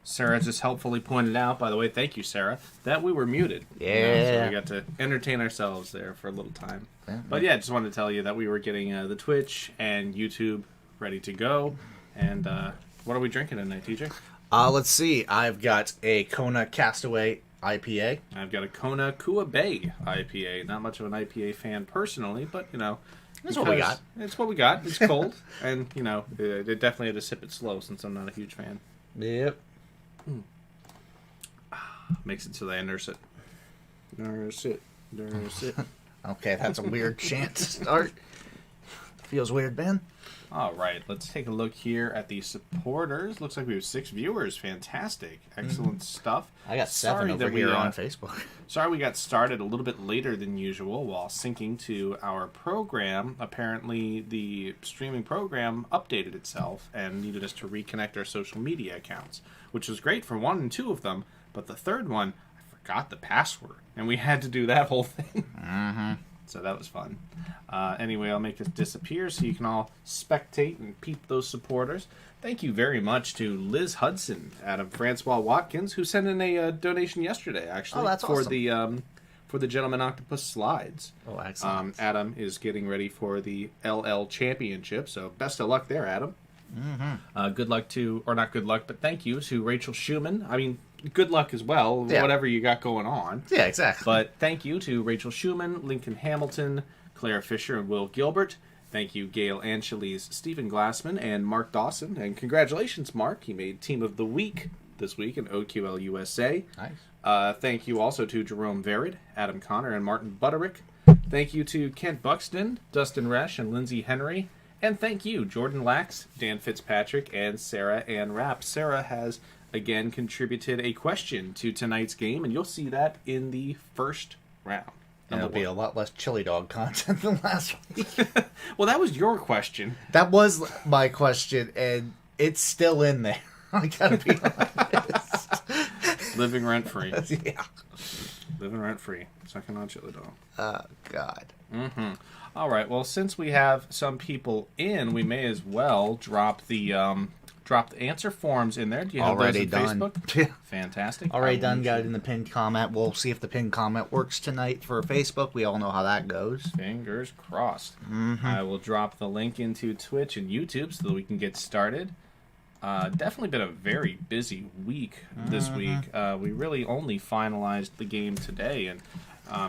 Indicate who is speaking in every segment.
Speaker 1: Sarah just helpfully pointed out, by the way, thank you, Sarah, that we were muted.
Speaker 2: Yeah.
Speaker 1: So we got to entertain ourselves there for a little time.
Speaker 2: Yeah.
Speaker 1: But yeah, just wanted to tell you that we were getting the Twitch and YouTube ready to go. And what are we drinking tonight, TJ?
Speaker 2: Let's see. I've got a Kona Castaway IPA.
Speaker 1: I've got a Kona Kua Bay IPA. Not much of an IPA fan personally, but, you know.
Speaker 2: That's what we got.
Speaker 1: It's what we got. It's cold. And, you know, it definitely had to sip it slow since I'm not a huge fan.
Speaker 2: Yep.
Speaker 1: Makes it so that I nurse it. Nurse it. Nurse it.
Speaker 2: Okay, that's a weird chant to start. Feels weird, Ben.
Speaker 1: All right, let's take a look here at the supporters. Looks like we have 6 viewers. Fantastic. Excellent stuff.
Speaker 2: I got 7 over here on Facebook.
Speaker 1: Sorry we got started a little bit later than usual while syncing to our program. Apparently, the streaming program updated itself and needed us to reconnect our social media accounts, which was great for 1 and 2 of them, but the third one, I forgot the password, and we had to do that whole thing.
Speaker 2: Mm-hmm.
Speaker 1: So that was fun. Anyway, I'll make this disappear so you can all spectate and peep those supporters. Thank you very much to Liz Hudson, Adam Francois Watkins, who sent in a donation yesterday, actually.
Speaker 2: Oh, that's
Speaker 1: for
Speaker 2: awesome.
Speaker 1: For the Gentleman Octopus slides.
Speaker 2: Oh, excellent.
Speaker 1: Adam is getting ready for the LL Championship, so best of luck there, Adam.
Speaker 2: Mm-hmm.
Speaker 1: Good luck to, or not good luck, but thank you to Rachel Schumann. I mean, good luck as well,
Speaker 2: Yeah.
Speaker 1: whatever you got going on.
Speaker 2: Yeah, exactly.
Speaker 1: But thank you to Rachel Schumann, Lincoln Hamilton, Claire Fisher, and Will Gilbert. Thank you, Gail Angeles, Stephen Glassman, and Mark Dawson. And congratulations, Mark. He made Team of the Week this week in OQL USA.
Speaker 2: Nice.
Speaker 1: Thank you also to Jerome Verid, Adam Connor, and Martin Butterick. Thank you to Kent Buxton, Dustin Resch, and Lindsay Henry. And thank you, Jordan Lax, Dan Fitzpatrick, and Sarah Ann Rapp. Sarah has, again, contributed a question to tonight's game, and you'll see that in the first round.
Speaker 2: It'll be a lot less chili dog content than last week.
Speaker 1: Well, that was your question.
Speaker 2: That was my question, and it's still in there. I gotta be honest.
Speaker 1: Living rent-free.
Speaker 2: Yeah.
Speaker 1: Living rent-free. Sucking on chili dog.
Speaker 2: Oh, God.
Speaker 1: Mm-hmm. All right, well, since we have some people in, we may as well drop the answer forms in there. Do you have
Speaker 2: Already
Speaker 1: those in
Speaker 2: done.
Speaker 1: Facebook?
Speaker 2: Yeah.
Speaker 1: Fantastic.
Speaker 2: Already done. Got it in the pinned comment. We'll see if the pinned comment works tonight for Facebook. We all know how that goes.
Speaker 1: Fingers crossed.
Speaker 2: Mm-hmm.
Speaker 1: I will drop the link into Twitch and YouTube so that we can get started. Definitely been a very busy week this week. We really only finalized the game today, and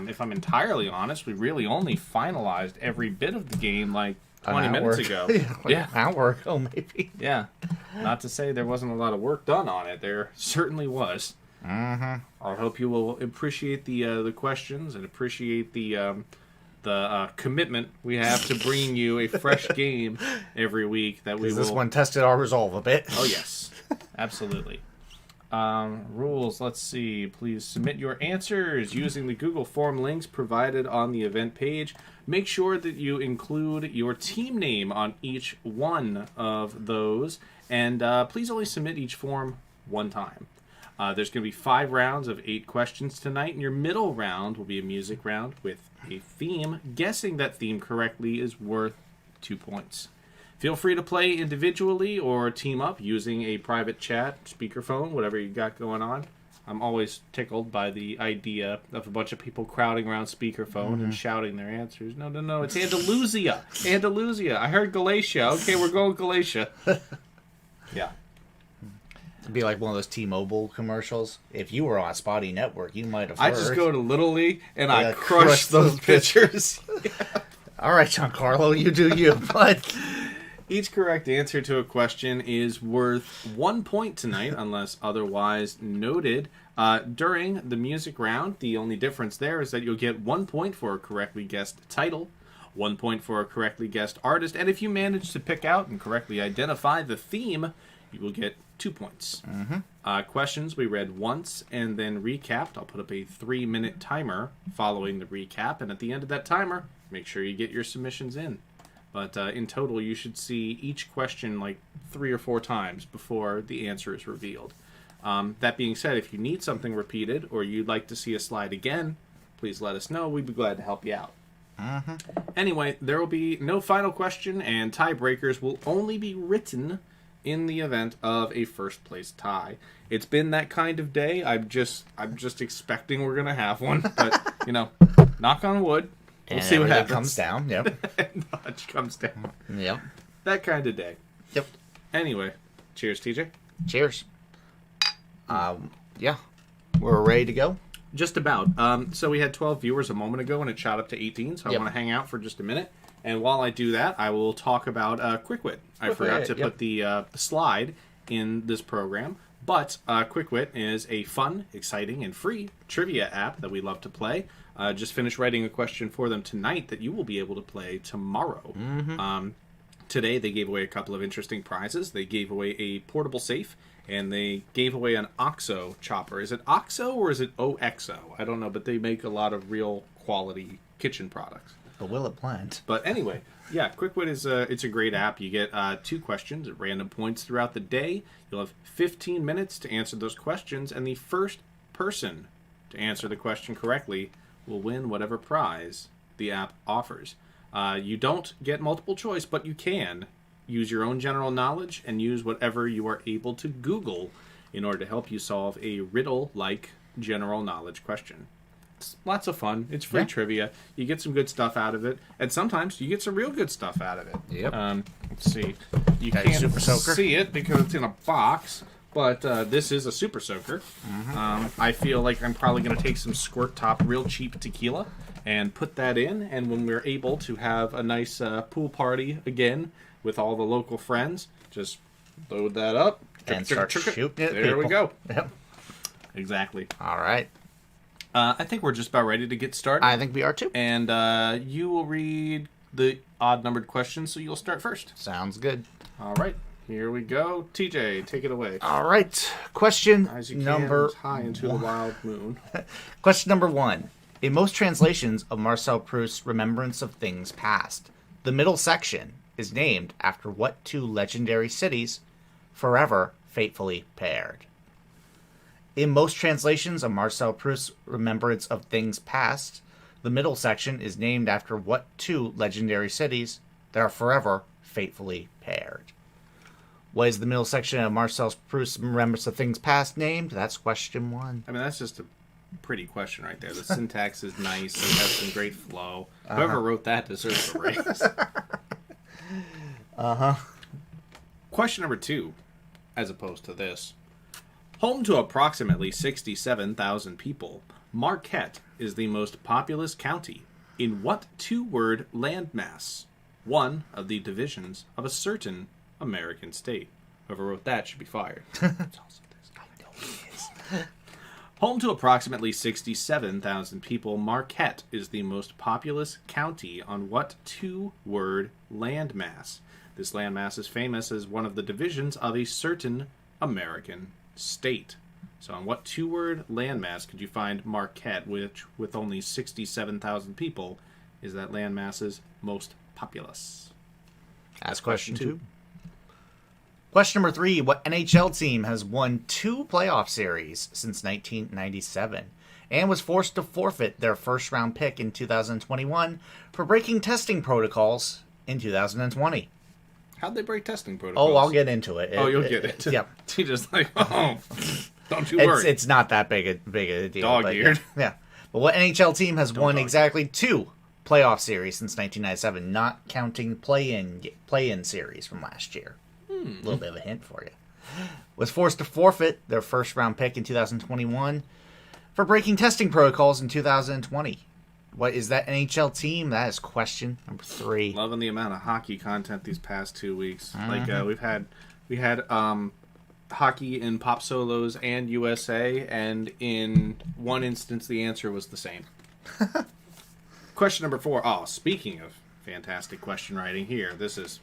Speaker 1: if I'm entirely honest, we really only finalized every bit of the game like 20 minutes ago.
Speaker 2: Yeah, an hour ago, maybe.
Speaker 1: Yeah. Not to say there wasn't a lot of work done on it. There certainly was.
Speaker 2: Mm-hmm.
Speaker 1: I hope you will appreciate the questions and appreciate the commitment we have to bringing you a fresh game every week. That we will.
Speaker 2: This one tested our resolve a bit.
Speaker 1: Oh yes, absolutely. Rules. Let's see. Please submit your answers using the Google form links provided on the event page. Make sure that you include your team name on each one of those, and please only submit each form one time. There's going to be 5 rounds of 8 questions tonight, and your middle round will be a music round with a theme. Guessing that theme correctly is worth 2 points. Feel free to play individually or team up using a private chat, speakerphone, whatever you got going on. I'm always tickled by the idea of a bunch of people crowding around speakerphone and shouting their answers. No, it's Andalusia. Andalusia. I heard Galatia. Okay, we're going Galatia. Yeah.
Speaker 2: It'd be like one of those T-Mobile commercials. If you were on Spotty Network, you might have heard.
Speaker 1: I just go to Little League and I crush those pitchers.
Speaker 2: All right, Giancarlo, you do you, bud.
Speaker 1: Each correct answer to a question is worth 1 point tonight, unless otherwise noted. During the music round, the only difference there is that you'll get 1 point for a correctly guessed title, 1 point for a correctly guessed artist, and if you manage to pick out and correctly identify the theme, you will get 2 points.
Speaker 2: Mm-hmm.
Speaker 1: Questions we read once and then recapped. I'll put up a 3-minute timer following the recap, and at the end of that timer, make sure you get your submissions in. But in total, you should see each question like 3 or 4 times before the answer is revealed. That being said, if you need something repeated or you'd like to see a slide again, please let us know. We'd be glad to help you out.
Speaker 2: Mm-hmm.
Speaker 1: Anyway, there will be no final question, and tiebreakers will only be written in the event of a first place tie. It's been that kind of day. I'm just expecting we're gonna have one, but knock on wood. We'll see what happens.
Speaker 2: Comes down. Yep.
Speaker 1: Notch comes down.
Speaker 2: Yep.
Speaker 1: That kind of day.
Speaker 2: Yep.
Speaker 1: Anyway, cheers, TJ.
Speaker 2: Cheers. Yeah, we're ready to go.
Speaker 1: Just about. So we had 12 viewers a moment ago, and it shot up to 18. So I want to hang out for just a minute. And while I do that, I will talk about Quick Wit. I forgot to put the slide in this program. But Quick Wit is a fun, exciting, and free trivia app that we love to play. Just finished writing a question for them tonight that you will be able to play tomorrow. Today, they gave away a couple of interesting prizes. They gave away a portable safe, and they gave away an OXO chopper. Is it OXO or is it OXO? I don't know, but they make a lot of real quality kitchen products.
Speaker 2: The Willet plant.
Speaker 1: But anyway, yeah, QuickWit is it's a great app. You get 2 questions at random points throughout the day. You'll have 15 minutes to answer those questions, and the first person to answer the question correctly will win whatever prize the app offers. You don't get multiple choice, but you can use your own general knowledge and use whatever you are able to Google in order to help you solve a riddle-like general knowledge question. It's lots of fun. It's free trivia. You get some good stuff out of it, and sometimes you get some real good stuff out of it.
Speaker 2: Yep.
Speaker 1: Let's see. You can't
Speaker 2: Super Soaker.
Speaker 1: see it because it's in a box, but this is a Super Soaker. I feel like I'm probably going to take some Squirt Top real cheap tequila and put that in, and when we're able to have a nice pool party again with all the local friends, just load that up
Speaker 2: and start shooting it.
Speaker 1: There we go.
Speaker 2: Yep.
Speaker 1: Exactly.
Speaker 2: All right.
Speaker 1: I think we're just about ready to get started.
Speaker 2: I think we are too.
Speaker 1: And you will read the odd-numbered questions, so you'll start first.
Speaker 2: Sounds good.
Speaker 1: All right. Here we go. TJ, take it away.
Speaker 2: All right. Question
Speaker 1: As you
Speaker 2: number
Speaker 1: can, high into the wild moon.
Speaker 2: Question number 1. In most translations of Marcel Proust's Remembrance of Things Past, the middle section is named after what 2 legendary cities forever fatefully paired? In most translations of Marcel Proust's Remembrance of Things Past, the middle section is named after what 2 legendary cities that are forever fatefully paired? What is the middle section of Marcel Proust's Remembrance of Things Past named? That's question 1.
Speaker 1: I mean, that's just a pretty question right there. The syntax is nice. It has some great flow. Whoever wrote that deserves a raise. Question number 2, as opposed to this. Home to approximately 67,000 people, Marquette is the most populous county in what 2-word landmass? One of the divisions of a certain American state. Whoever wrote that should be fired. Home to approximately 67,000 people, Marquette is the most populous county on what 2-word landmass? This landmass is famous as one of the divisions of a certain American state. So on what 2-word landmass could you find Marquette, which with only 67,000 people is that landmass's most populous?
Speaker 2: That's question 2. Question number 3. What NHL team has won 2 playoff series since 1997 and was forced to forfeit their first-round pick in 2021 for breaking testing protocols in 2020?
Speaker 1: How'd they break testing protocols?
Speaker 2: Oh, I'll get into it.
Speaker 1: You'll get it.
Speaker 2: Yep.
Speaker 1: He just like, don't you worry.
Speaker 2: It's not that big a deal.
Speaker 1: Dog-eared.
Speaker 2: Yeah. But what NHL team has won exactly 2 playoff series since 1997, not counting play-in series from last year? A little bit of a hint for you. Was forced to forfeit their first-round pick in 2021 for breaking testing protocols in 2020. What is that NHL team? That is question number 3.
Speaker 1: Loving the amount of hockey content these past 2 weeks. Like we had hockey in Pop Solos and USA, and in one instance the answer was the same. Question number 4. Oh, speaking of fantastic question writing here, this is.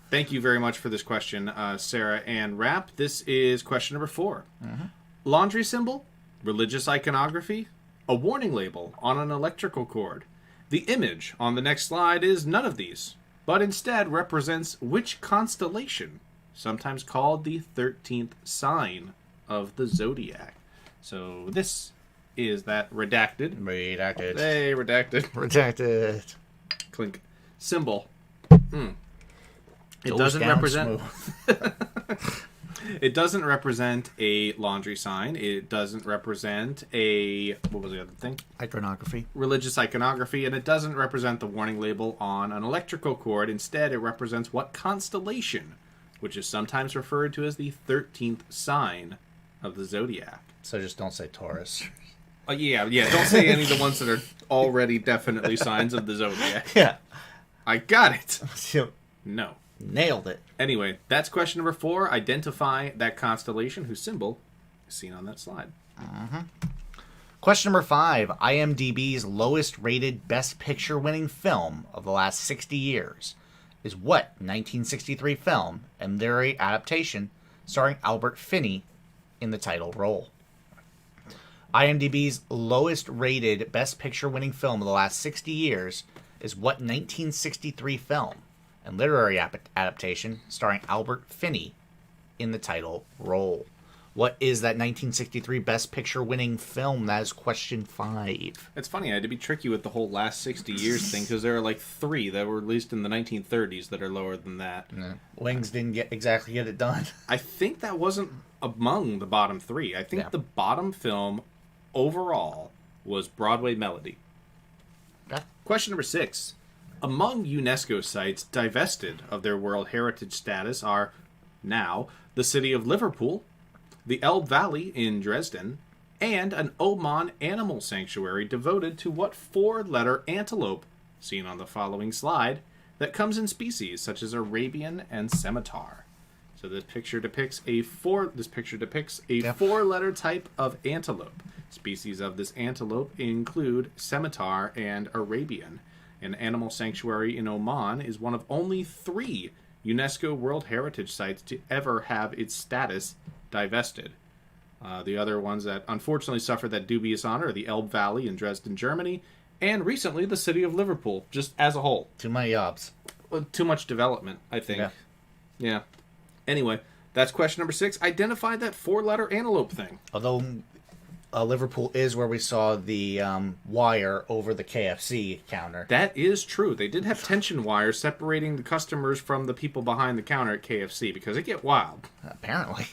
Speaker 1: Thank you very much for this question, Sarah and Rapp. This is question number 4. Laundry symbol, religious iconography, a warning label on an electrical cord. The image on the next slide is none of these, but instead represents which constellation, sometimes called the 13th sign of the zodiac. So this is that redacted.
Speaker 2: Redacted.
Speaker 1: Hey, redacted.
Speaker 2: Redacted.
Speaker 1: Clink. Symbol. It
Speaker 2: Goes
Speaker 1: doesn't
Speaker 2: down
Speaker 1: represent.
Speaker 2: smooth.
Speaker 1: It doesn't represent a laundry sign. It doesn't represent a, what was the other thing?
Speaker 2: Iconography.
Speaker 1: Religious iconography, and it doesn't represent the warning label on an electrical cord. Instead, it represents what constellation, which is sometimes referred to as the 13th sign of the zodiac.
Speaker 2: So just don't say Taurus.
Speaker 1: Yeah. Don't say any of the ones that are already definitely signs of the zodiac.
Speaker 2: Yeah.
Speaker 1: I got it. No.
Speaker 2: Nailed it.
Speaker 1: Anyway, that's question number 4. Identify that constellation whose symbol is seen on that slide.
Speaker 2: Question number 5. IMDb's lowest rated Best Picture winning film of the last 60 years is what 1963 film and literary adaptation starring Albert Finney in the title role? IMDb's lowest rated Best Picture winning film of the last 60 years is what 1963 film and literary adaptation starring Albert Finney in the title role? What is that 1963 Best Picture winning film? That is question 5.
Speaker 1: It's funny, I had to be tricky with the whole last 60 years thing, because there are like 3 that were released in the 1930s that are lower than that.
Speaker 2: Yeah. Wings didn't exactly get it done.
Speaker 1: I think that wasn't among the bottom 3. I think
Speaker 2: Yeah.
Speaker 1: the bottom film overall was Broadway Melody.
Speaker 2: Okay.
Speaker 1: Question number 6. Among UNESCO sites divested of their World Heritage status are now the city of Liverpool, the Elbe Valley in Dresden, and an Oman animal sanctuary devoted to what 4-letter antelope, seen on the following slide, that comes in species such as Arabian and scimitar. So this picture depicts a 4-letter type of antelope. Species of this antelope include scimitar and Arabian. An animal sanctuary in Oman is one of only 3 UNESCO World Heritage sites to ever have its status divested. The other ones that unfortunately suffered that dubious honor are the Elbe Valley in Dresden, Germany, and recently the city of Liverpool, just as a whole.
Speaker 2: Too many jobs.
Speaker 1: Too much development, I think. Yeah. Anyway, that's question number 6. Identify that 4-letter antelope thing.
Speaker 2: Although Liverpool is where we saw the wire over the KFC counter.
Speaker 1: That is true. They did have tension wires separating the customers from the people behind the counter at KFC because it get wild.
Speaker 2: Apparently.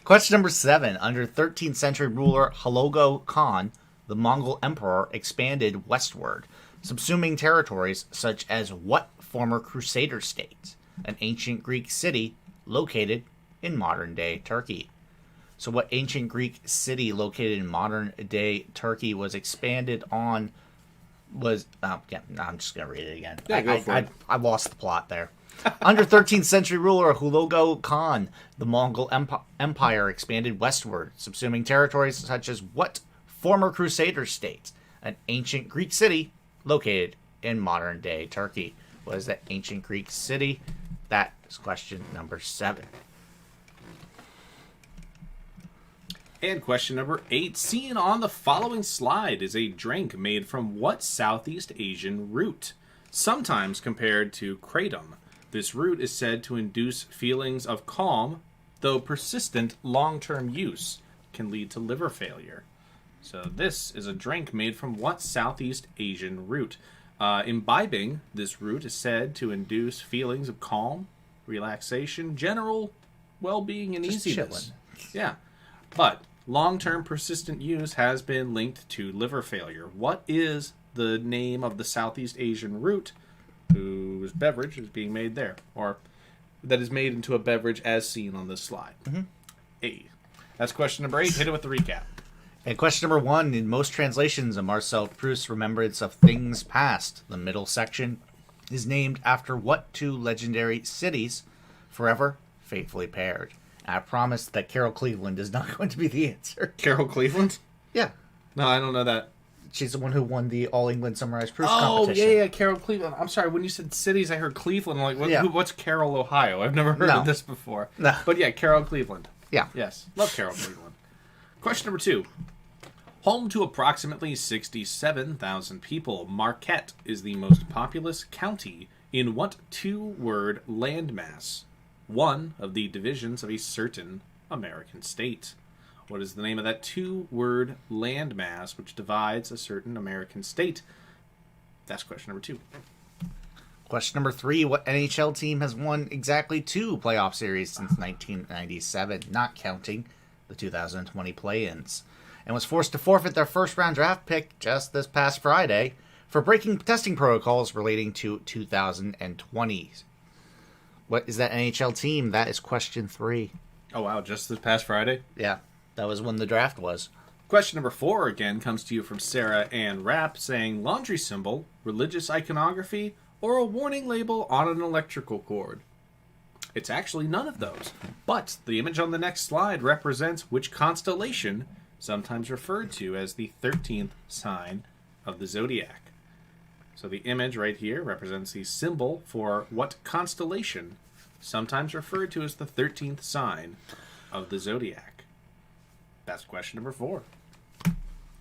Speaker 2: Question number 7. Under 13th century ruler Hulagu Khan, the Mongol emperor expanded westward, subsuming territories such as what former Crusader state? An ancient Greek city located in modern-day Turkey. So what ancient Greek city located in modern-day Turkey was expanded on was... I'm just going to read it again.
Speaker 1: Yeah, go for it.
Speaker 2: I lost the plot there. Under 13th century ruler Hulagu Khan, the Mongol Empire expanded westward, subsuming territories such as what former Crusader state? An ancient Greek city located in modern-day Turkey. What is that ancient Greek city? That is question number 7.
Speaker 1: And question number 8. Seen on the following slide is a drink made from what Southeast Asian root? Sometimes compared to kratom. This root is said to induce feelings of calm, though persistent long-term use can lead to liver failure. So this is a drink made from what Southeast Asian root? Imbibing this root is said to induce feelings of calm, relaxation, general well-being, and
Speaker 2: Just
Speaker 1: easiness.
Speaker 2: chilling.
Speaker 1: Yeah. But long-term persistent use has been linked to liver failure. What is the name of the Southeast Asian root whose beverage is being made there? Or that is made into a beverage as seen on this slide? A. That's question number 8. Hit it with the recap.
Speaker 2: And question number 1. In most translations of Marcel Proust's Remembrance of Things Past, the middle section is named after what 2 legendary cities forever faithfully paired? I promised that Carol Cleveland is not going to be the answer.
Speaker 1: Carol Cleveland?
Speaker 2: Yeah.
Speaker 1: No, I don't know that.
Speaker 2: She's the one who won the All England Summarized Proust
Speaker 1: Oh,
Speaker 2: competition.
Speaker 1: yeah, Carol Cleveland. I'm sorry, when you said cities, I heard Cleveland. I'm like,
Speaker 2: Yeah.
Speaker 1: what's Carroll, Ohio? I've never heard
Speaker 2: No.
Speaker 1: of this before.
Speaker 2: No.
Speaker 1: But yeah, Carol Cleveland.
Speaker 2: Yeah.
Speaker 1: Yes, love Carol Cleveland. Question number 2. Home to approximately 67,000 people, Marquette is the most populous county in what 2-word landmass? One of the divisions of a certain American state. What is the name of that 2-word landmass which divides a certain American state? That's question number 2.
Speaker 2: Question number 3. What NHL team has won exactly 2 playoff series since 1997, not counting the 2020 play-ins, and was forced to forfeit their first-round draft pick just this past Friday for breaking testing protocols relating to 2020? What is that NHL team? That is question 3.
Speaker 1: Oh, wow, just this past Friday?
Speaker 2: Yeah, that was when the draft was.
Speaker 1: Question number 4 again comes to you from Sarah Ann Rapp, saying laundry symbol, religious iconography, or a warning label on an electrical cord. It's actually none of those, but the image on the next slide represents which constellation, sometimes referred to as the 13th sign of the zodiac. So the image right here represents the symbol for what constellation, sometimes referred to as the 13th sign of the zodiac. That's question number 4.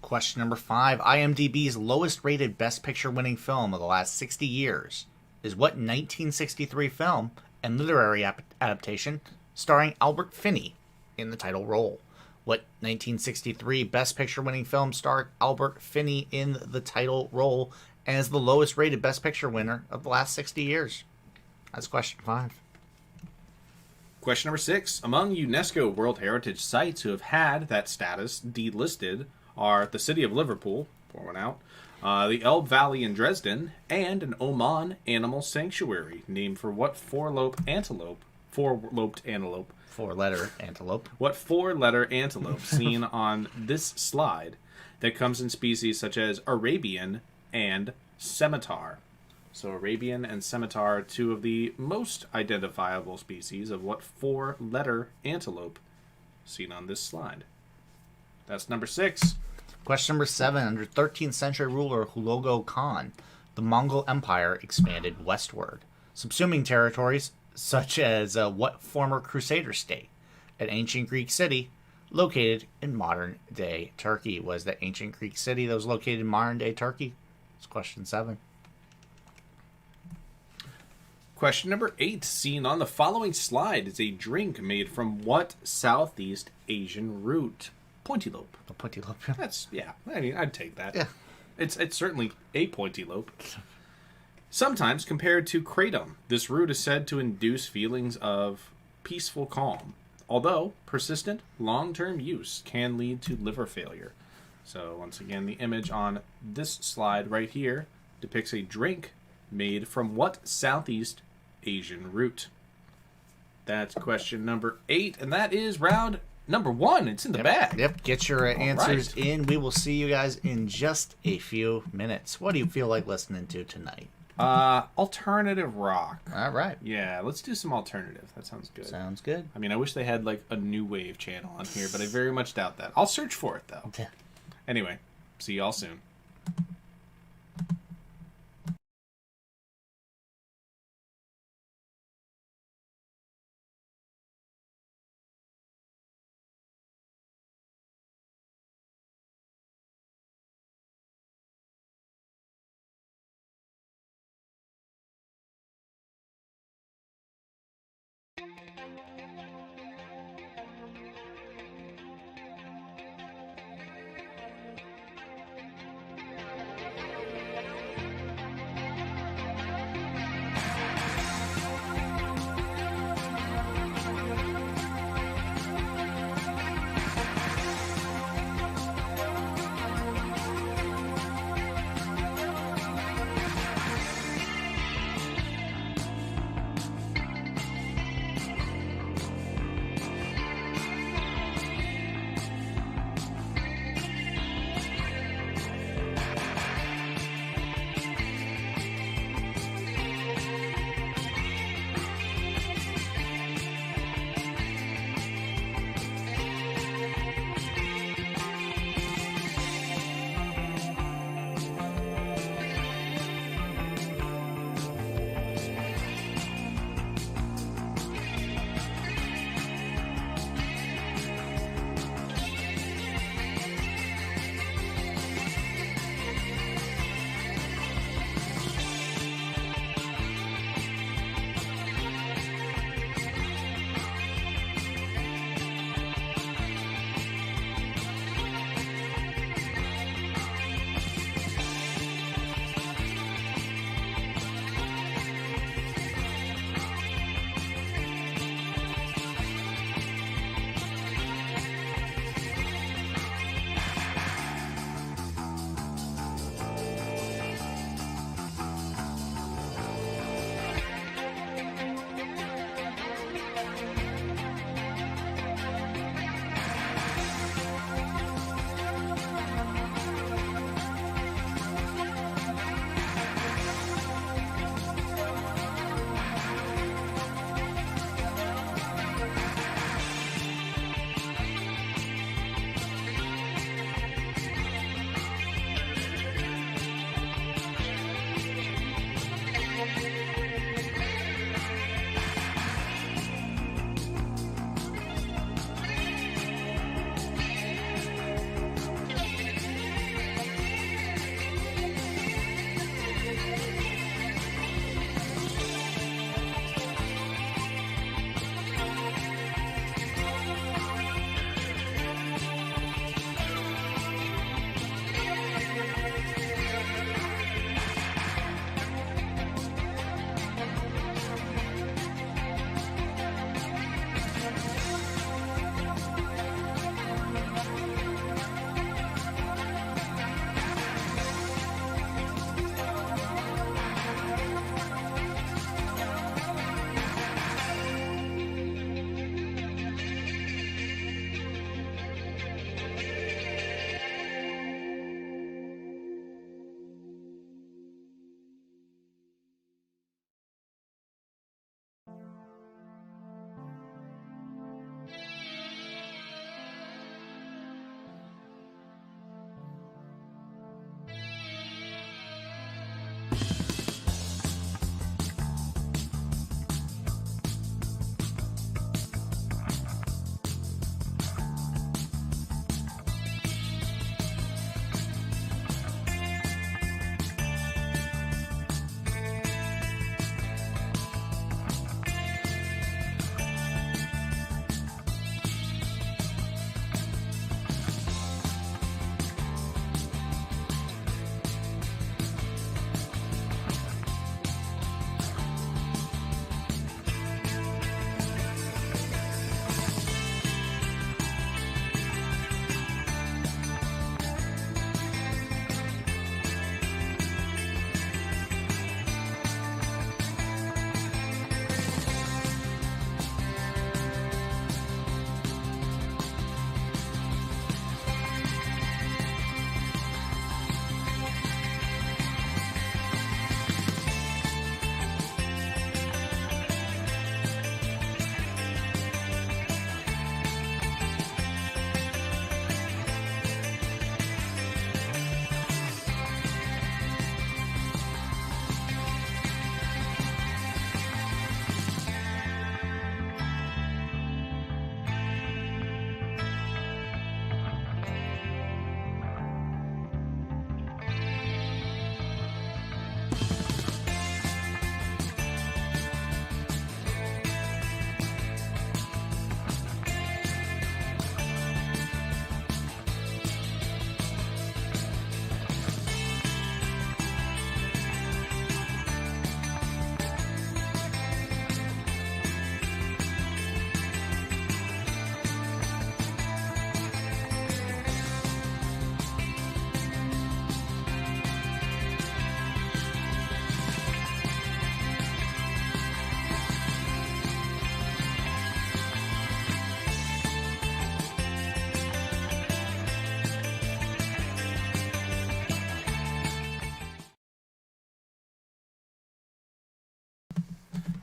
Speaker 2: Question number 5. IMDb's lowest rated Best Picture winning film of the last 60 years is what 1963 film and literary adaptation starring Albert Finney in the title role? What 1963 Best Picture winning film starred Albert Finney in the title role and is the lowest rated Best Picture winner of the last 60 years? That's question 5.
Speaker 1: Question number 6. Among UNESCO World Heritage sites who have had that status delisted are the city of Liverpool, pour one out, the Elbe Valley in Dresden, and an Oman animal sanctuary named for what four-lobed antelope?
Speaker 2: Four-letter antelope.
Speaker 1: What four-letter antelope seen on this slide that comes in species such as Arabian and scimitar? So Arabian and scimitar are 2 of the most identifiable species of what four-letter antelope seen on this slide. That's number 6.
Speaker 2: Question number 7. Under 13th century ruler Hulagu Khan, the Mongol Empire expanded westward, subsuming territories such as what former Crusader state? An ancient Greek city located in modern-day Turkey. Was that ancient Greek city that was located in modern-day Turkey? It's question 7.
Speaker 1: Question number 8, seen on the following slide, is a drink made from what Southeast Asian root? Pointylope.
Speaker 2: A pointylope.
Speaker 1: That's, yeah, I mean, I'd take that.
Speaker 2: Yeah.
Speaker 1: It's certainly a pointylope. Sometimes compared to kratom, this root is said to induce feelings of peaceful calm, although persistent, long-term use can lead to liver failure. So, once again, the image on this slide right here depicts a drink made from what Southeast Asian root? That's question number 8, and that is round number 1. It's in the bag.
Speaker 2: Yep, get your answers
Speaker 1: right.
Speaker 2: in. We will see you guys in just a few minutes. What do you feel like listening to tonight?
Speaker 1: Alternative rock.
Speaker 2: All right.
Speaker 1: Yeah, let's do some alternative. That sounds good.
Speaker 2: Sounds good.
Speaker 1: I mean, I wish they had like a new wave channel on here, but I very much doubt that. I'll search for it though.
Speaker 2: Yeah.
Speaker 1: Anyway, see y'all soon.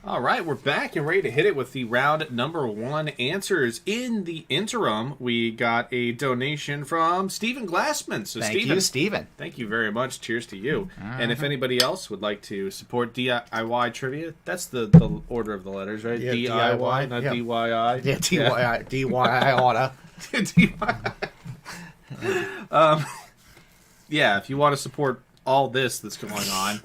Speaker 1: All right, we're back and ready to hit it with the round number 1 answers. In the interim, we got a donation from Stephen Glassman. So,
Speaker 2: Thank you, Stephen.
Speaker 1: Thank you very much. Cheers to you. And if anybody else would like to support DIY trivia, that's the order of the letters, right?
Speaker 2: Yeah,
Speaker 1: DIY, not
Speaker 2: yeah.
Speaker 1: DYI.
Speaker 2: Yeah, DYI. DYI oughta.
Speaker 1: Yeah, if you want to support all this that's going on,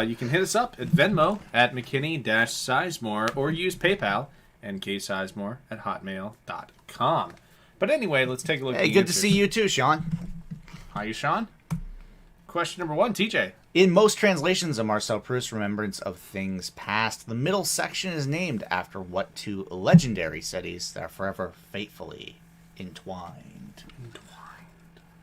Speaker 1: you can hit us up at Venmo at McKinney-Sizemore or use PayPal, nksizemore at hotmail.com. But anyway, let's take a look at
Speaker 2: Hey,
Speaker 1: the
Speaker 2: good
Speaker 1: answers.
Speaker 2: to see you too, Sean.
Speaker 1: How you, Sean? Question number 1, TJ.
Speaker 2: In most translations of Marcel Proust's Remembrance of Things Past, the middle section is named after what 2 legendary cities that are forever fatefully entwined?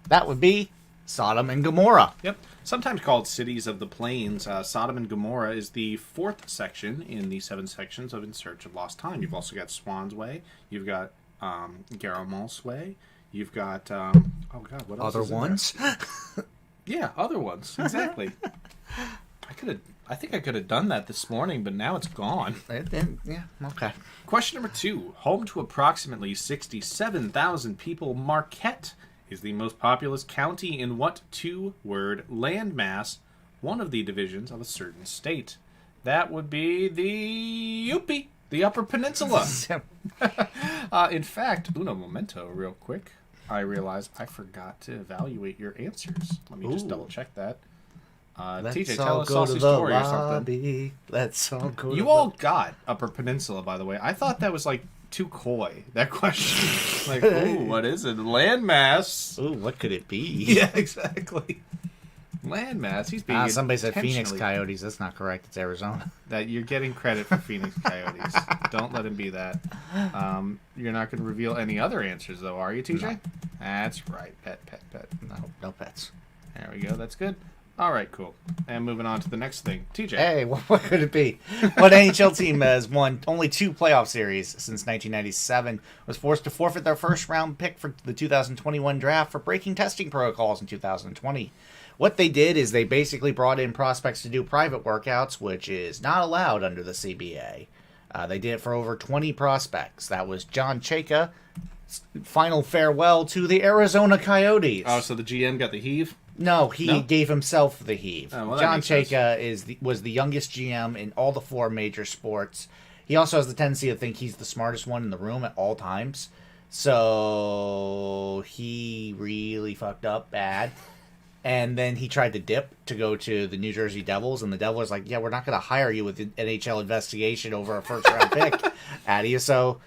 Speaker 2: That would be Sodom and Gomorrah.
Speaker 1: Yep. Sometimes called Cities of the Plains, Sodom and Gomorrah is the 4th section in the 7 sections of In Search of Lost Time. You've also got Swan's Way. You've got Garamont's Way. You've got, oh God, what else
Speaker 2: Other
Speaker 1: is in
Speaker 2: ones?
Speaker 1: there? Yeah, other ones. Exactly. I think I could have done that this morning, but now it's gone.
Speaker 2: Yeah, okay.
Speaker 1: Question number 2. Home to approximately 67,000 people, Marquette is the most populous county in what 2-word landmass, one of the divisions of a certain state? That would be the UP, the Upper Peninsula. In fact, uno momento, real quick. I realized I forgot to evaluate your answers. Let me just double check that. TJ, tell us a saucy story or something.
Speaker 2: Let's all go.
Speaker 1: You all got Upper Peninsula, by the way. I thought that was like too coy, that question. Like, ooh, what is it? Landmass.
Speaker 2: Ooh, what could it be?
Speaker 1: Yeah, exactly. Landmass. He's being
Speaker 2: somebody said Phoenix
Speaker 1: intentionally-
Speaker 2: Coyotes. That's not correct. It's Arizona.
Speaker 1: That you're getting credit for Phoenix Coyotes. Don't let him be that. You're not going to reveal any other answers, though, are you, TJ?
Speaker 2: No.
Speaker 1: That's right. Pet.
Speaker 2: No pets.
Speaker 1: There we go. That's good. All right, cool. And moving on to the next thing. TJ.
Speaker 2: Hey, what could it be? What NHL team has won only 2 playoff series since 1997, was forced to forfeit their first-round pick for the 2021 draft for breaking testing protocols in 2020. What they did is they basically brought in prospects to do private workouts, which is not allowed under the CBA. They did it for over 20 prospects. That was John Chayka. Final farewell to the Arizona Coyotes.
Speaker 1: Oh, so the GM got the heave?
Speaker 2: No, he
Speaker 1: No?
Speaker 2: gave himself the heave.
Speaker 1: Oh, well, that
Speaker 2: John
Speaker 1: makes sense.
Speaker 2: Chayka was the youngest GM in all the 4 major sports. He also has the tendency to think he's the smartest one in the room at all times. So he really fucked up bad. And then he tried to dip to go to the New Jersey Devils, and the Devils like, yeah, we're not going to hire you with an NHL investigation over a first-round pick out of you. So,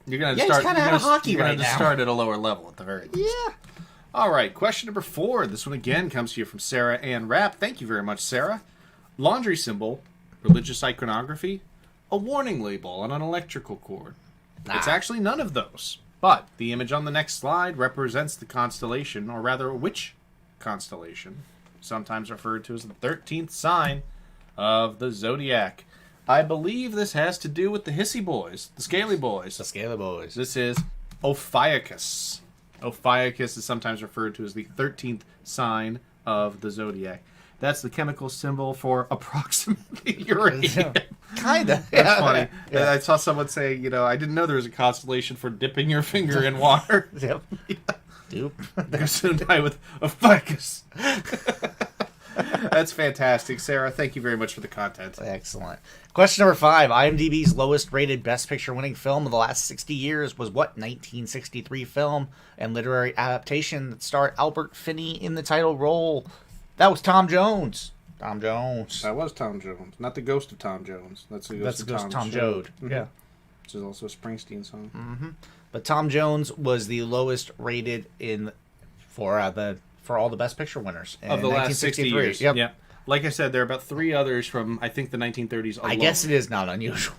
Speaker 1: You're gonna
Speaker 2: yeah,
Speaker 1: start.
Speaker 2: he's kind of out of hockey
Speaker 1: you're
Speaker 2: right
Speaker 1: gonna
Speaker 2: now.
Speaker 1: start at a lower level at the very least.
Speaker 2: Yeah.
Speaker 1: All right, question number 4. This one again comes to you from Sarah Ann Rapp. Thank you very much, Sarah. Laundry symbol, religious iconography, a warning label on an electrical cord. It's actually none of those. But the image on the next slide represents the constellation, or rather, which constellation, sometimes referred to as the 13th sign of the zodiac. I believe this has to do with the hissy boys, the scaly boys.
Speaker 2: The Scaly Boys.
Speaker 1: This is Ophiuchus. Ophiuchus is sometimes referred to as the 13th sign of the zodiac. That's the chemical symbol for approximately uranium.
Speaker 2: Kinda.
Speaker 1: That's funny.
Speaker 2: Yeah.
Speaker 1: I saw someone say, I didn't know there was a constellation for dipping your finger in water.
Speaker 2: Yep. Dupe.
Speaker 1: They're soon die with Ophiuchus. That's fantastic, Sarah. Thank you very much for the content.
Speaker 2: Excellent. Question number 5. IMDb's lowest rated Best Picture winning film of the last 60 years was what 1963 film and literary adaptation that starred Albert Finney in the title role? That was Tom Jones. Tom Jones.
Speaker 1: That was Tom Jones, not the ghost of Tom Jones. That's the ghost of Tom
Speaker 2: Joad.
Speaker 1: Mhm.
Speaker 2: Yeah.
Speaker 1: Which is also a Springsteen song.
Speaker 2: But Tom Jones was the lowest rated for all the Best Picture winners
Speaker 1: Of the last 60 years.
Speaker 2: Yep.
Speaker 1: Like I said, there are about 3 others from, I think, the 1930s alone.
Speaker 2: I guess it is not unusual.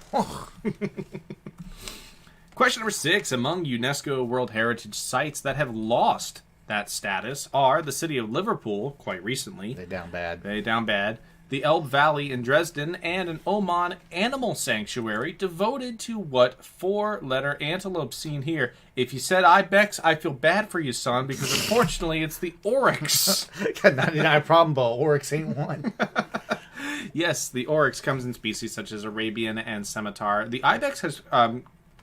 Speaker 1: Question number 6. Among UNESCO World Heritage sites that have lost that status are the city of Liverpool, quite recently.
Speaker 2: They down bad.
Speaker 1: The Elbe Valley in Dresden, and an Oman animal sanctuary devoted to what 4-letter antelope seen here. If you said ibex, I feel bad for you, son, because unfortunately it's the oryx.
Speaker 2: Got 99 problem, but oryx ain't one.
Speaker 1: Yes, the oryx comes in species such as Arabian and scimitar. The ibex has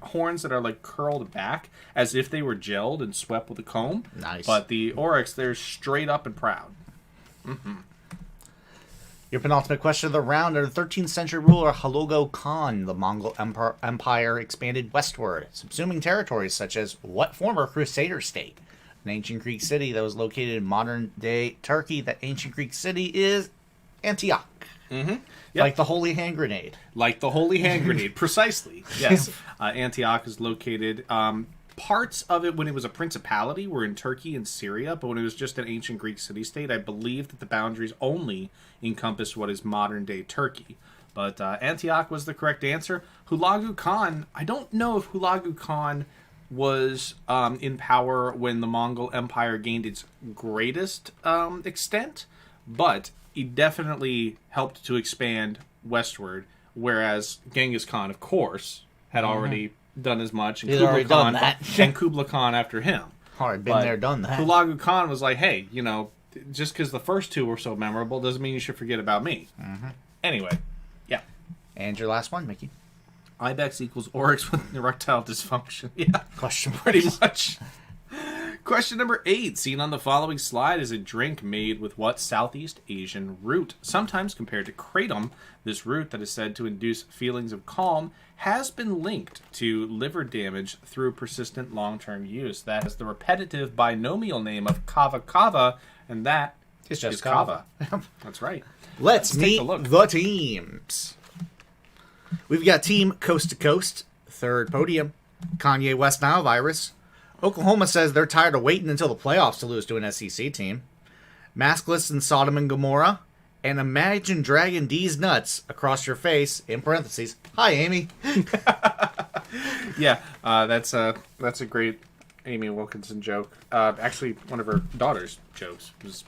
Speaker 1: horns that are like curled back as if they were gelled and swept with a comb.
Speaker 2: Nice.
Speaker 1: But the oryx, they're straight up and proud.
Speaker 2: Your penultimate question of the round. Under the 13th century ruler Hulagu Khan, the Mongol Empire expanded westward, subsuming territories such as what former Crusader state? An ancient Greek city that was located in modern-day Turkey. That ancient Greek city is Antioch.
Speaker 1: Mm-hmm. Yep.
Speaker 2: Like the holy hand grenade.
Speaker 1: Like the holy hand grenade, precisely. Yes. Antioch is located... parts of it, when it was a principality, were in Turkey and Syria, but when it was just an ancient Greek city-state, I believe that the boundaries only encompassed what is modern-day Turkey. But Antioch was the correct answer. Hulagu Khan, I don't know if Hulagu Khan was in power when the Mongol Empire gained its greatest extent, but he definitely helped to expand westward, whereas Genghis Khan, of course, had already done as much, and
Speaker 2: He's already done that.
Speaker 1: and Kublai Khan after him.
Speaker 2: Already been
Speaker 1: But
Speaker 2: there, done that.
Speaker 1: Hulagu Khan was like, hey, just because the first 2 were so memorable doesn't mean you should forget about me. Anyway, yeah.
Speaker 2: And your last one, Mickey.
Speaker 1: Ibex equals oryx with erectile dysfunction. Yeah,
Speaker 2: Question
Speaker 1: pretty much. Question number 8. Seen on the following slide is a drink made with what Southeast Asian root? Sometimes compared to kratom, this root that is said to induce feelings of calm has been linked to liver damage through persistent long-term use. That is the repetitive binomial name of kava kava, and that
Speaker 2: It's just
Speaker 1: is kava. That's right.
Speaker 2: Let's
Speaker 1: take
Speaker 2: meet
Speaker 1: a look.
Speaker 2: the teams. We've got Team Coast to Coast, third podium. Kanye West Nile Virus. Oklahoma says they're tired of waiting until the playoffs to lose to an SEC team. Maskless and Sodom and Gomorrah. And Imagine Dragon D's nuts across your face, in parentheses. Hi, Amy.
Speaker 1: Yeah, that's a great Amy Wilkinson joke. Actually, one of her daughter's jokes. It was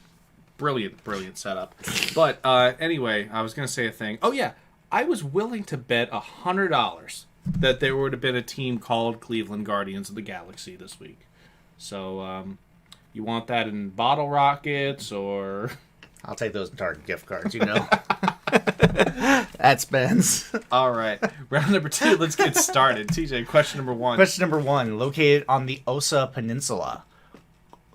Speaker 1: brilliant setup. But anyway, I was going to say a thing. Oh, yeah. I was willing to bet $100 that there would have been a team called Cleveland Guardians of the Galaxy this week. So, you want that in bottle rockets or...
Speaker 2: I'll take those Target gift cards, That's Ben's.
Speaker 1: All right. Round number 2, let's get started. TJ, question number 1.
Speaker 2: Question number 1. Located on the Osa Peninsula,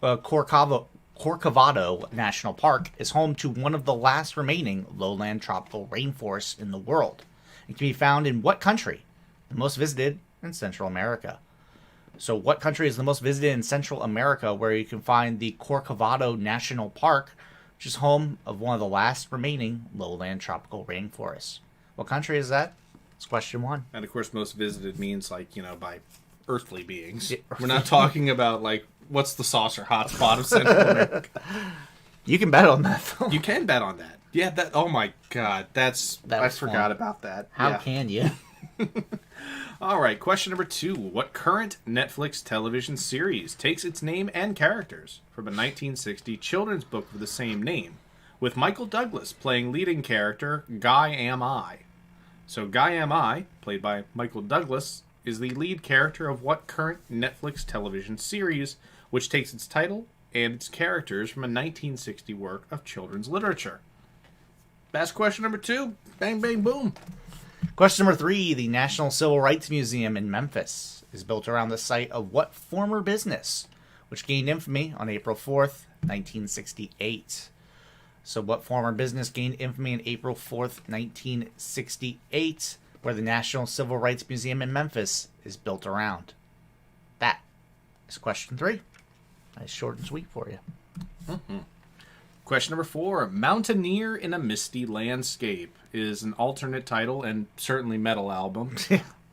Speaker 2: Korkava Corcovado National Park is home to one of the last remaining lowland tropical rainforests in the world. It can be found in what country? The most visited in Central America. So what country is the most visited in Central America where you can find the Corcovado National Park, which is home of one of the last remaining lowland tropical rainforests? What country is that? It's question one.
Speaker 1: And of course, most visited means by earthly beings. Yeah. We're not talking about what's the saucer hotspot of Central America.
Speaker 2: You can bet on that, though.
Speaker 1: You can bet on that. Yeah, oh my god, I forgot about that.
Speaker 2: How can you?
Speaker 1: All right, question number 2. What current Netflix television series takes its name and characters from a 1960 children's book of the same name, with Michael Douglas playing leading character Guy Am I? So Guy Am I, played by Michael Douglas, is the lead character of what current Netflix television series, which takes its title and its characters from a 1960 work of children's literature? That's question number 2. Bang, bang, boom.
Speaker 2: Question number 3. The National Civil Rights Museum in Memphis is built around the site of what former business, which gained infamy on April 4th, 1968? So what former business gained infamy on April 4th, 1968, where the National Civil Rights Museum in Memphis is built around? That is question 3. Nice, short and sweet for you.
Speaker 1: Mm-hmm. Question number 4. Mountaineer in a Misty Landscape is an alternate title and certainly metal album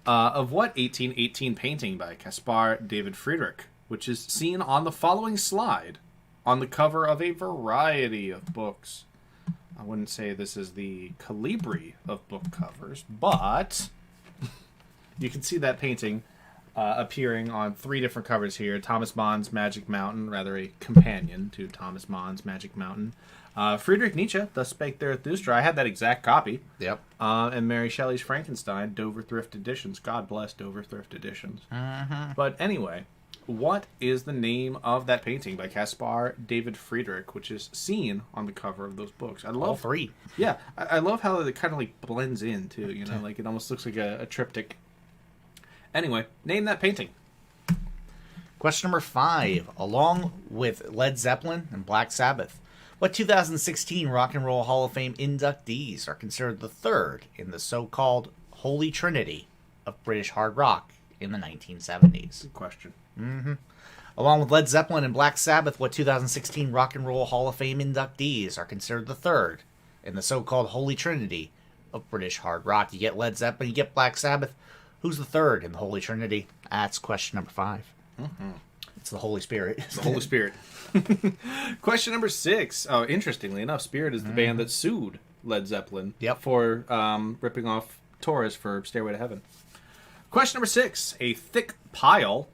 Speaker 1: of what 1818 painting by Caspar David Friedrich, which is seen on the following slide on the cover of a variety of books. I wouldn't say this is the Calibri of book covers, but you can see that painting appearing on 3 different covers here. Thomas Mann's Magic Mountain, rather a companion to Thomas Mann's Magic Mountain. Friedrich Nietzsche, Thus Spake Zarathustra. I had that exact copy.
Speaker 2: Yep.
Speaker 1: And Mary Shelley's Frankenstein, Dover Thrift Editions. God bless Dover Thrift Editions.
Speaker 2: Mm-hmm.
Speaker 1: But anyway, what is the name of that painting by Caspar David Friedrich, which is seen on the cover of those books? I love
Speaker 2: all 3.
Speaker 1: Yeah, I love how it kind of blends in too. It almost looks like a triptych. Anyway, name that painting.
Speaker 2: Question number 5. Along with Led Zeppelin and Black Sabbath, what 2016 Rock and Roll Hall of Fame inductees are considered the third in the so-called Holy Trinity of British hard rock in the 1970s?
Speaker 1: Good question.
Speaker 2: Mm-hmm. Along with Led Zeppelin and Black Sabbath, what 2016 Rock and Roll Hall of Fame inductees are considered the third in the so-called Holy Trinity of British hard rock? You get Led Zeppelin, you get Black Sabbath. Who's the third in the Holy Trinity? That's question number 5.
Speaker 1: Mm-hmm.
Speaker 2: It's the Holy Spirit.
Speaker 1: The Holy Spirit. Question number 6. Oh, interestingly enough, Spirit is the band that sued Led Zeppelin for ripping off Taurus for Stairway to Heaven. Question number 6. A thick pile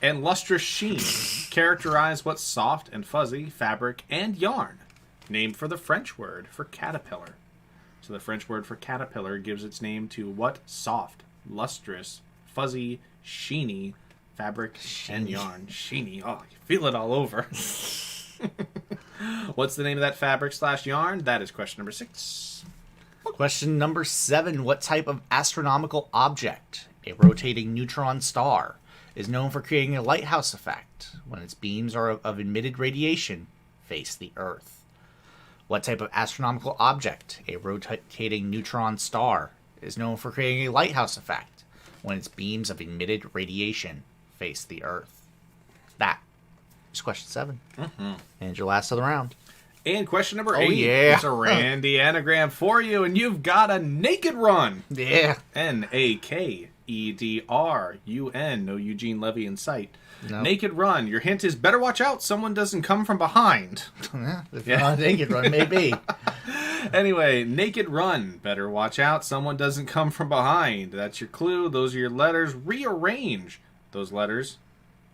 Speaker 1: and lustrous sheen characterize what soft and fuzzy fabric and yarn, named for the French word for caterpillar. So the French word for caterpillar gives its name to what soft, lustrous, fuzzy, sheeny fabric and yarn. Sheeny. Oh, you feel it all over. What's the name of that fabric / yarn? That is question number 6.
Speaker 2: Question number 7. What type of astronomical object, a rotating neutron star, is known for creating a lighthouse effect when its beams of emitted radiation face the Earth? What type of astronomical object, a rotating neutron star, is known for creating a lighthouse effect when its beams of emitted radiation face the Earth? That is question 7.
Speaker 1: Mm-hmm.
Speaker 2: And your last of the round.
Speaker 1: And question number 8.
Speaker 2: Oh, yeah.
Speaker 1: It's a Randy anagram for you, and you've got a naked run.
Speaker 2: Yeah.
Speaker 1: Nakedrun. No Eugene Levy in sight.
Speaker 2: Nope.
Speaker 1: Naked run. Your hint is better watch out. Someone doesn't come from behind.
Speaker 2: If you're on a naked run, maybe.
Speaker 1: Anyway, naked run. Better watch out. Someone doesn't come from behind. That's your clue. Those are your letters. Rearrange those letters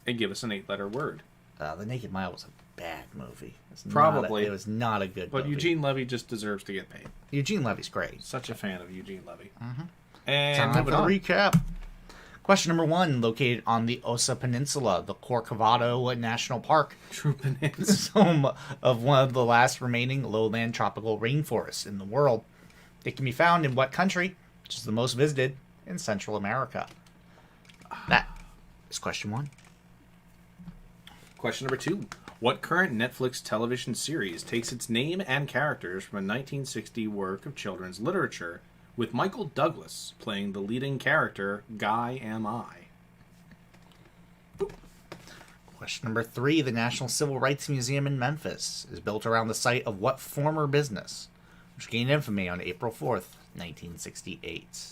Speaker 1: and give us an 8-letter word.
Speaker 2: The Naked Mile was a bad movie.
Speaker 1: Probably.
Speaker 2: It was not a good movie.
Speaker 1: But Eugene Levy just deserves to get paid.
Speaker 2: Eugene Levy's great.
Speaker 1: Such a fan of Eugene Levy.
Speaker 2: Mm-hmm.
Speaker 1: And
Speaker 2: time for the recap. Question number 1, located on the Osa Peninsula, the Corcovado National Park.
Speaker 1: True Peninsula.
Speaker 2: Is home of one of the last remaining lowland tropical rainforests in the world. It can be found in what country, which is the most visited in Central America? That is question 1.
Speaker 1: Question number 2. What current Netflix television series takes its name and characters from a 1960 work of children's literature, with Michael Douglas playing the leading character, Guy Am I?
Speaker 2: Question number 3. The National Civil Rights Museum in Memphis is built around the site of what former business, which gained infamy on April 4th, 1968?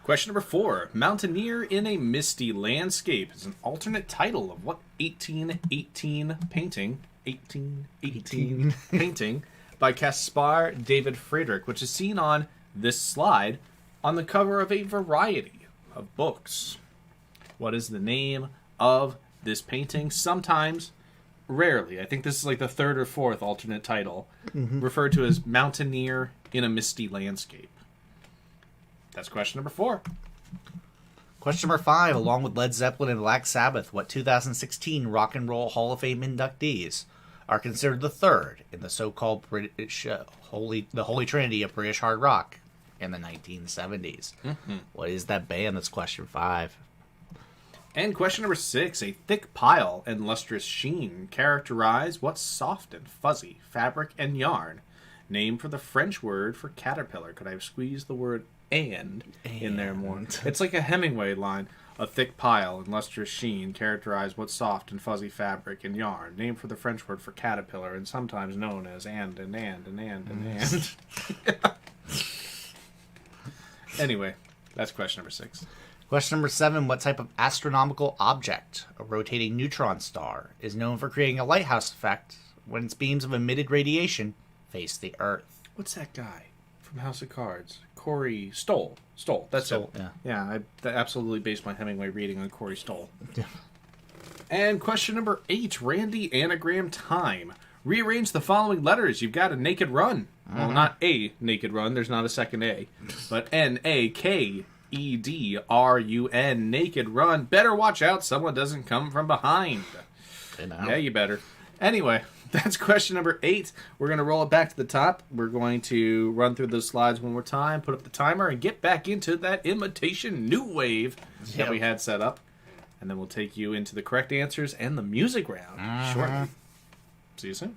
Speaker 1: Question number 4. Mountaineer in a Misty Landscape is an alternate title of what 1818 painting? 1818 painting by Caspar David Friedrich, which is seen on this slide on the cover of a variety of books. What is the name of this painting? Sometimes, rarely, I think this is like the third or fourth alternate title, referred to as Mountaineer in a Misty Landscape. That's question number 4.
Speaker 2: Question number 5. Along with Led Zeppelin and Black Sabbath, what 2016 Rock and Roll Hall of Fame inductees are considered the third in the so-called British the Holy Trinity of British hard rock in the 1970s? What is that band? That's question 5.
Speaker 1: And question number 6. A thick pile and lustrous sheen characterize what soft and fuzzy fabric and yarn, named for the French word for caterpillar. Could I have squeezed the word and in there more? It's like a Hemingway line. A thick pile and lustrous sheen characterize what soft and fuzzy fabric and yarn, named for the French word for caterpillar, and sometimes known as and. Anyway, that's question number 6.
Speaker 2: Question number 7. What type of astronomical object, a rotating neutron star, is known for creating a lighthouse effect when its beams of emitted radiation face the Earth?
Speaker 1: What's that guy from House of Cards? Corey Stoll. That's
Speaker 2: Stoll,
Speaker 1: it.
Speaker 2: yeah.
Speaker 1: I absolutely based my Hemingway reading on Corey Stoll. And question number 8. Randy Anagram time. Rearrange the following letters. You've got a naked run. Well, not a naked run. There's not a second A. But NAKEDRUN. Naked run. Better watch out. Someone doesn't come from behind. Yeah, you better. Anyway, that's question number 8. We're going to roll it back to the top. We're going to run through those slides one more time, put up the timer, and get back into that imitation new wave that we had set up. And then we'll take you into the correct answers and the music round shortly. See you soon.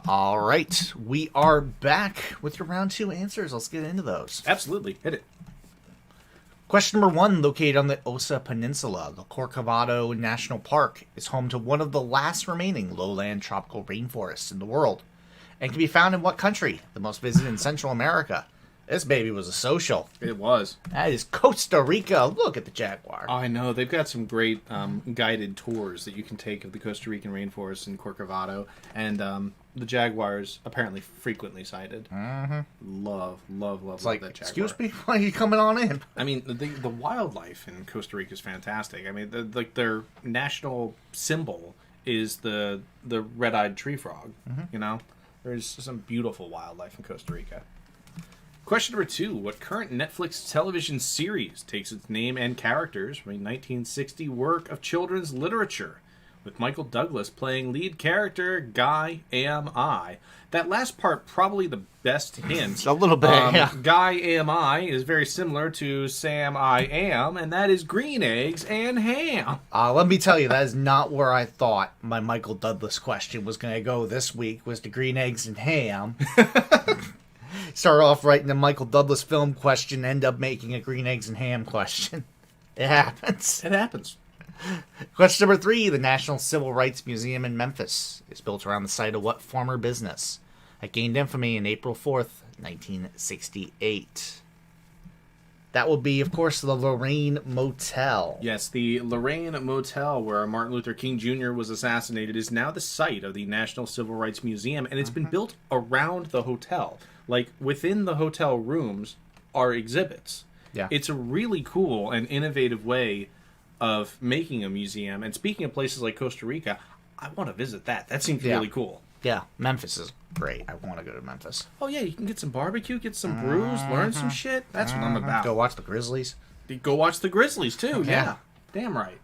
Speaker 2: All right, we are back with your round 2 answers. Let's get into those.
Speaker 1: Absolutely. Hit it.
Speaker 2: Question number 1, located on the Osa Peninsula, the Corcovado National Park is home to one of the last remaining lowland tropical rainforests in the world, and can be found in what country? The most visited in Central America. This baby was a social.
Speaker 1: It was.
Speaker 2: That is Costa Rica. Look at the jaguar.
Speaker 1: I know. They've got some great guided tours that you can take of the Costa Rican rainforest in Corcovado. And the jaguars apparently frequently sighted. Mm-hmm. Love
Speaker 2: It's like,
Speaker 1: that jaguar.
Speaker 2: excuse me, why are you coming on in?
Speaker 1: I mean, the wildlife in Costa Rica is fantastic. I mean, their national symbol is the red-eyed tree frog. Mm-hmm. You know? There's some beautiful wildlife in Costa Rica. Question number 2. What current Netflix television series takes its name and characters from a 1960 work of children's literature, with Michael Douglas playing lead character Guy AMI? That last part, probably the best hint.
Speaker 2: A little bit, yeah.
Speaker 1: Guy AMI is very similar to Sam I Am, and that is green eggs and ham.
Speaker 2: Let me tell you, that is not where I thought my Michael Douglas question was going to go this week, was the green eggs and ham. Start off writing a Michael Douglas film question, end up making a green eggs and ham question. It happens.
Speaker 1: It happens.
Speaker 2: Question number 3. The National Civil Rights Museum in Memphis is built around the site of what former business? It gained infamy in April 4th, 1968. That will be, of course, the Lorraine Motel.
Speaker 1: Yes, the Lorraine Motel, where Martin Luther King Jr. was assassinated, is now the site of the National Civil Rights Museum, and it's been built around the hotel. Like, within the hotel rooms are exhibits.
Speaker 2: Yeah.
Speaker 1: It's a really cool and innovative way of making a museum. And speaking of places like Costa Rica, I want to visit that. That seems really cool.
Speaker 2: Yeah, Memphis is great. I want to go to Memphis.
Speaker 1: Oh, yeah, you can get some barbecue, get some brews, learn some shit. That's what I'm about.
Speaker 2: Go watch the Grizzlies.
Speaker 1: Go watch the Grizzlies, too. Yeah. Damn right.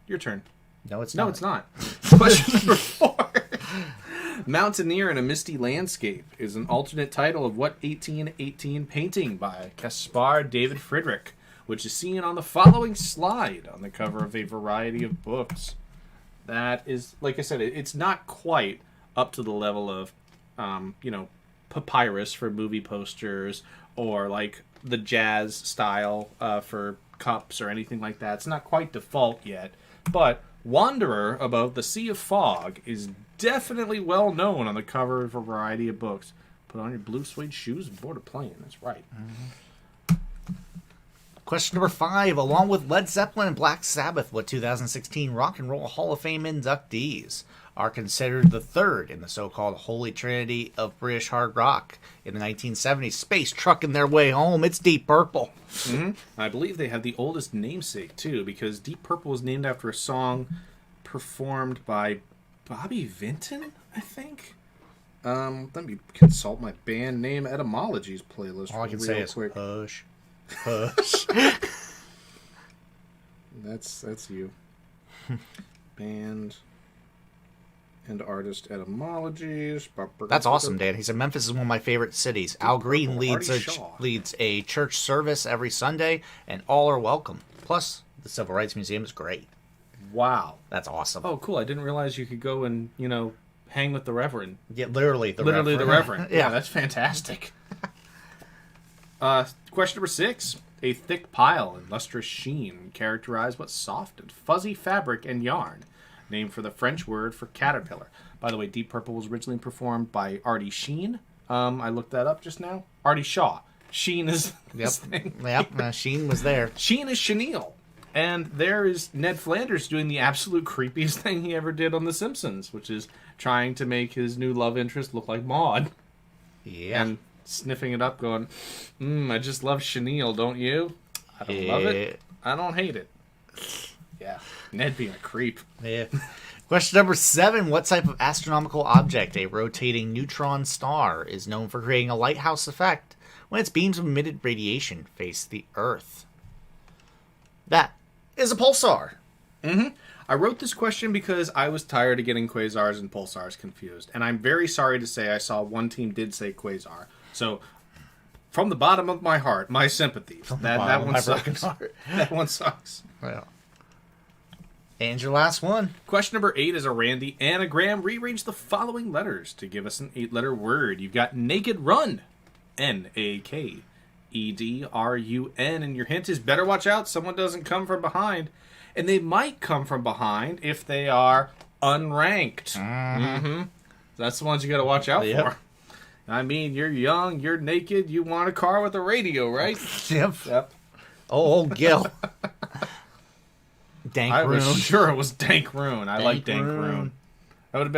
Speaker 1: Your turn.
Speaker 2: No, it's not.
Speaker 1: No, it's not. Question number 4. Mountaineer in a Misty Landscape is an alternate title of what 1818 painting by Caspar David Friedrich, which is seen on the following slide on the cover of a variety of books. That is, like I said, it's not quite up to the level of, papyrus for movie posters or like the jazz style for cups or anything like that. It's not quite default yet, but Wanderer Above the Sea of Fog is definitely well known on the cover of a variety of books. Put on your blue suede shoes and board a plane. That's right.
Speaker 2: Question number 5. Along with Led Zeppelin and Black Sabbath, what 2016 Rock and Roll Hall of Fame inductees are considered the third in the so-called Holy Trinity of British hard rock? In the 1970s, space trucking their way home. It's Deep Purple.
Speaker 1: Mm-hmm. I believe they have the oldest namesake, too, because Deep Purple was named after a song performed by Bobby Vinton, I think. Let me consult my band name etymologies playlist.
Speaker 2: All I can say is
Speaker 1: quick.
Speaker 2: Hush. Hush.
Speaker 1: That's you. Band and artist etymologies.
Speaker 2: That's awesome, Dan. He said Memphis is one of my favorite cities. Al Green leads a church service every Sunday, and all are welcome. Plus, the Civil Rights Museum is great.
Speaker 1: Wow.
Speaker 2: That's awesome.
Speaker 1: Oh, cool. I didn't realize you could go and, hang with the Reverend.
Speaker 2: Yeah, literally the
Speaker 1: Reverend.
Speaker 2: Yeah,
Speaker 1: that's fantastic. Question number 6. A thick pile and lustrous sheen characterize what soft and fuzzy fabric and yarn, named for the French word for caterpillar. By the way, Deep Purple was originally performed by Artie Sheen. I looked that up just now. Artie Shaw. Sheen is his thing.
Speaker 2: Yep, Sheen was there.
Speaker 1: Sheen is chenille. And there is Ned Flanders doing the absolute creepiest thing he ever did on The Simpsons, which is trying to make his new love interest look like Maude.
Speaker 2: Yeah.
Speaker 1: And sniffing it up going, I just love chenille, don't you? I don't love it. I don't hate it. Yeah. Ned being a creep.
Speaker 2: Yeah. Question number 7. What type of astronomical object, a rotating neutron star, is known for creating a lighthouse effect when its beams of emitted radiation face the Earth? That is a pulsar.
Speaker 1: Mm-hmm. I wrote this question because I was tired of getting quasars and pulsars confused. And I'm very sorry to say I saw one team did say quasar. So, from the bottom of my heart, my sympathies. That one sucks. That one sucks.
Speaker 2: Well. And your last one.
Speaker 1: Question number 8 is a Randy anagram. Rearrange the following letters to give us an 8-letter word. You've got naked run. Nakedrun. And your hint is better watch out. Someone doesn't come from behind. And they might come from behind if they are unranked. Mm-hmm. That's the ones you got to watch out for. I mean, you're young, you're naked, you want a car with a radio, right?
Speaker 2: Yep. Oh, old Gil. Dank
Speaker 1: I
Speaker 2: Rune.
Speaker 1: was sure it was Dank Rune. I like Dank
Speaker 2: Rune.
Speaker 1: Rune. That would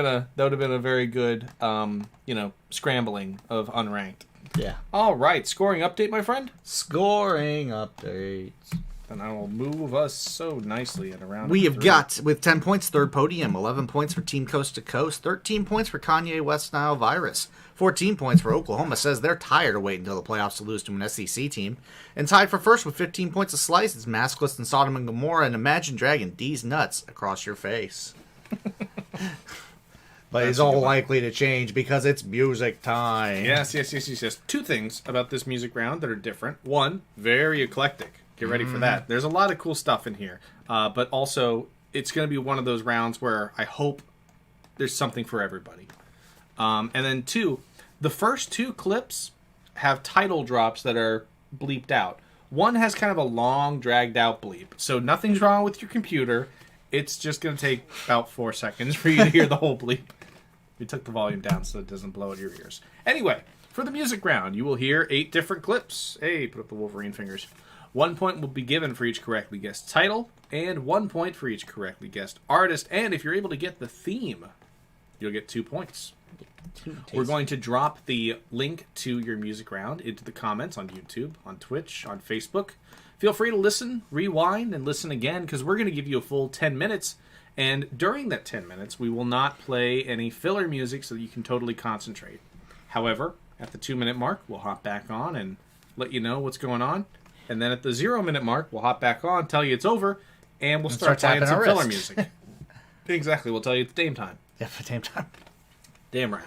Speaker 1: have been a very good scrambling of unranked.
Speaker 2: Yeah.
Speaker 1: All right, scoring update, my friend.
Speaker 2: Scoring updates.
Speaker 1: And I will move us so nicely at around.
Speaker 2: We have got, with 10 points, third podium, 11 points for Team Coast to Coast, 13 points for Kanye West Nile Virus, 14 points for Oklahoma, says they're tired of waiting until the playoffs to lose to an SEC team, and tied for first with 15 points a slice is Maskless and Sodom and Gomorrah and Imagine Dragon D's nuts across your face. But it's all likely to change because it's music time.
Speaker 1: Yes. 2 things about this music round that are different. 1, very eclectic. Get ready for that. There's a lot of cool stuff in here. But also, it's going to be one of those rounds where I hope there's something for everybody. And then 2, the first 2 clips have title drops that are bleeped out. One has kind of a long, dragged-out bleep. So nothing's wrong with your computer. It's just going to take about 4 seconds for you to hear the whole bleep. We took the volume down so it doesn't blow out your ears. Anyway, for the music round, you will hear 8 different clips. Hey, put up the Wolverine fingers. 1 point will be given for each correctly guessed title, and 1 point for each correctly guessed artist. And if you're able to get the theme, you'll get 2 points. We're going to drop the link to your music round into the comments on YouTube, on Twitch, on Facebook. Feel free to listen, rewind, and listen again, because we're going to give you a full 10 minutes. And during that 10 minutes, we will not play any filler music so that you can totally concentrate. However, at the 2-minute mark, we'll hop back on and let you know what's going on. And then at the 0-minute mark, we'll hop back on, tell you it's over, and we'll start playing some filler music. Exactly, we'll tell you it's Dame time.
Speaker 2: Yeah, Dame time.
Speaker 1: Damn right.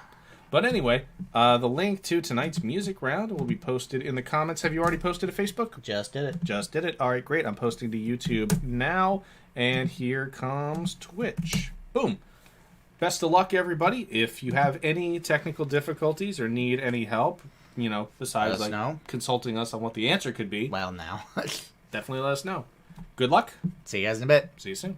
Speaker 1: But anyway, the link to tonight's music round will be posted in the comments. Have you already posted to Facebook?
Speaker 2: Just did it.
Speaker 1: Just did it. All right, great. I'm posting to YouTube now, and here comes Twitch. Boom. Best of luck, everybody. If you have any technical difficulties or need any help, besides consulting us on what the answer could be.
Speaker 2: Well, now.
Speaker 1: Definitely let us know. Good luck.
Speaker 2: See you guys in a bit.
Speaker 1: See you soon.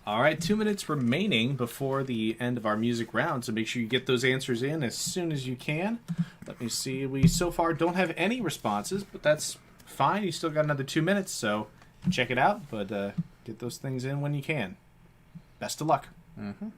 Speaker 1: All right, 2 minutes remaining before the end of our music round, so make sure you get those answers in as soon as you can. Let me see. We so far don't have any responses, but that's fine. You still got another 2 minutes, so check it out, but get those things in when you can. Best of luck.
Speaker 2: Mm-hmm.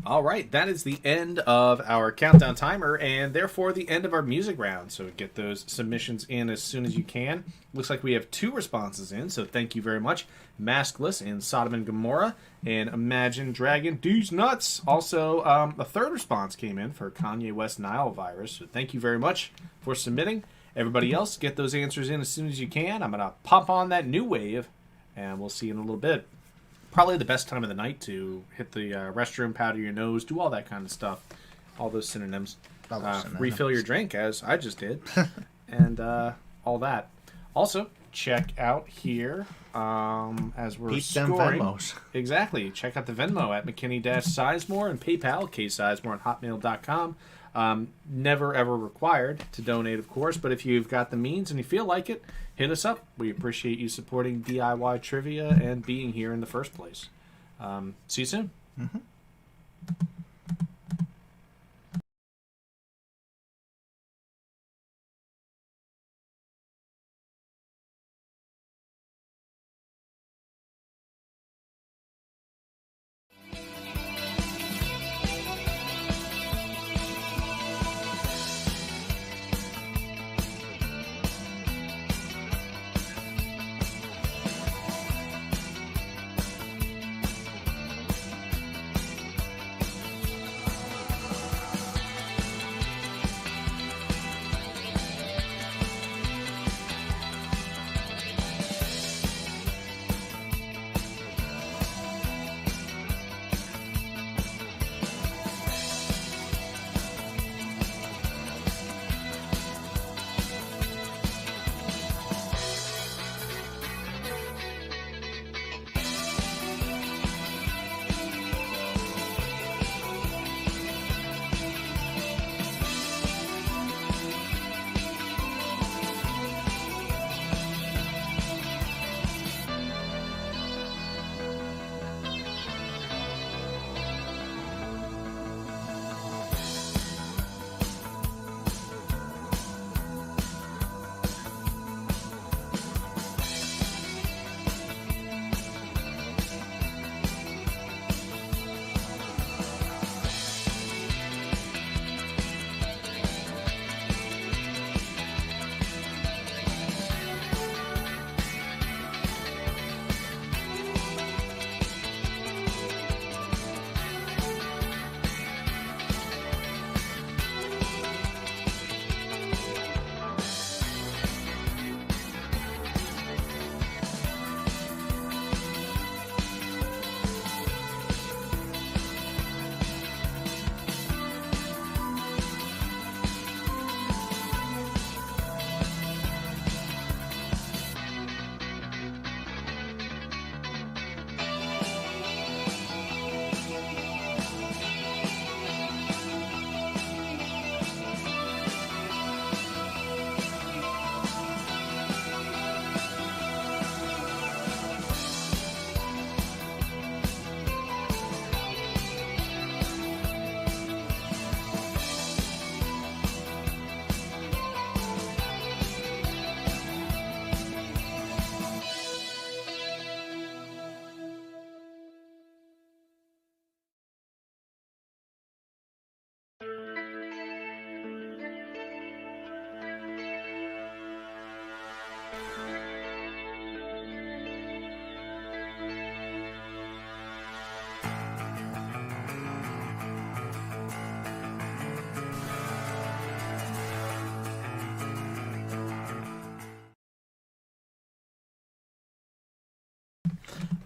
Speaker 1: All right, that is the end of our countdown timer, and therefore the end of our music round. So get those submissions in as soon as you can. Looks like we have 2 responses in, so thank you very much. Maskless and Sodom and Gomorrah, and Imagine Dragon D's Nuts. Also, a 3rd response came in for Kanye West Nile virus, so thank you very much for submitting. Everybody else, get those answers in as soon as you can. I'm going to pop on that new wave, and we'll see you in a little bit. Probably the best time of the night to hit the restroom, powder your nose, do all that kind of stuff. All those synonyms. Refill your drink, as I just did. And all that. Also, check out here as we're scoring.
Speaker 2: Them Venmos.
Speaker 1: Exactly. Check out the Venmo at McKinney-Sizemore and PayPal, ksizemore at hotmail.com. Never ever required to donate, of course, but if you've got the means and you feel like it, hit us up. We appreciate you supporting DIY Trivia and being here in the first place. See you soon.
Speaker 2: Mm-hmm.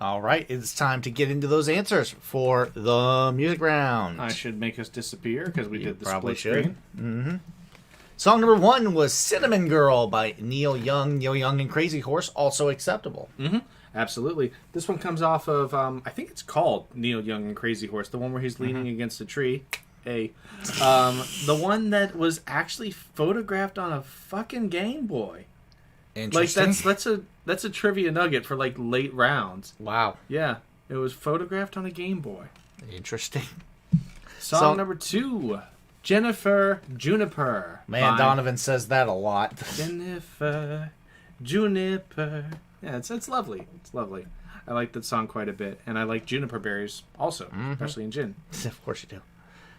Speaker 2: All right, it's time to get into those answers for the music round.
Speaker 1: I should make us disappear because we did the
Speaker 2: probably
Speaker 1: split
Speaker 2: should.
Speaker 1: screen.
Speaker 2: Song number 1 was Cinnamon Girl by Neil Young. Neil Young and Crazy Horse, also acceptable.
Speaker 1: Absolutely. This one comes off of, I think it's called Neil Young and Crazy Horse, the one where he's leaning against a tree. The one that was actually photographed on a fucking Game Boy. Like that's a trivia nugget for like late rounds.
Speaker 2: Wow.
Speaker 1: Yeah, it was photographed on a Game Boy.
Speaker 2: Interesting.
Speaker 1: Song number 2, Jennifer Juniper.
Speaker 2: Man, Donovan says that a lot.
Speaker 1: Jennifer Juniper. Yeah, it's lovely. It's lovely. I like that song quite a bit, and I like juniper berries also, especially in gin.
Speaker 2: Of course you do.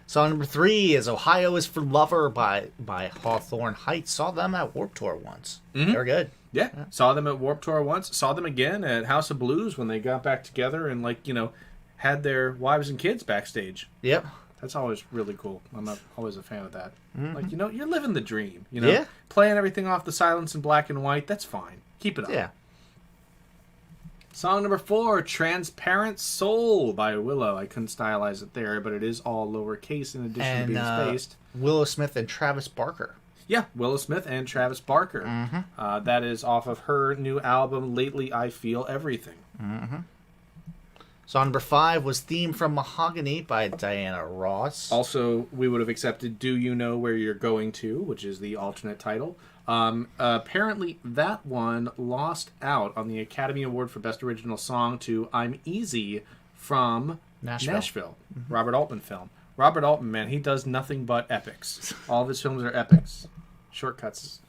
Speaker 2: Song number 3 is Ohio is for Lover by Hawthorne Heights. Saw them at Warped Tour once. They were good.
Speaker 1: Yeah, saw them at Warped Tour once. Saw them again at House of Blues when they got back together and, like, you know, had their wives and kids backstage.
Speaker 2: Yep.
Speaker 1: That's always really cool. I'm always a fan of that. Like, you know, you're living the dream. You know,
Speaker 2: Yeah.
Speaker 1: Playing everything off the silence in black and white. That's fine. Keep it up.
Speaker 2: Yeah.
Speaker 1: Song number 4, Transparent Soul by Willow. I couldn't stylize it there, but it is all lowercase in addition to being spaced.
Speaker 2: Willow Smith and Travis Barker.
Speaker 1: Yeah, Willow Smith and Travis Barker. That is off of her new album, Lately I Feel Everything.
Speaker 2: Song number 5 was Theme from Mahogany by Diana Ross.
Speaker 1: Also, we would have accepted Do You Know Where You're Going To, which is the alternate title. Apparently, that one lost out on the Academy Award for Best Original Song to I'm Easy from Nashville. Robert Altman film. Robert Altman, man, he does nothing but epics. All of his films are epics. Shortcuts,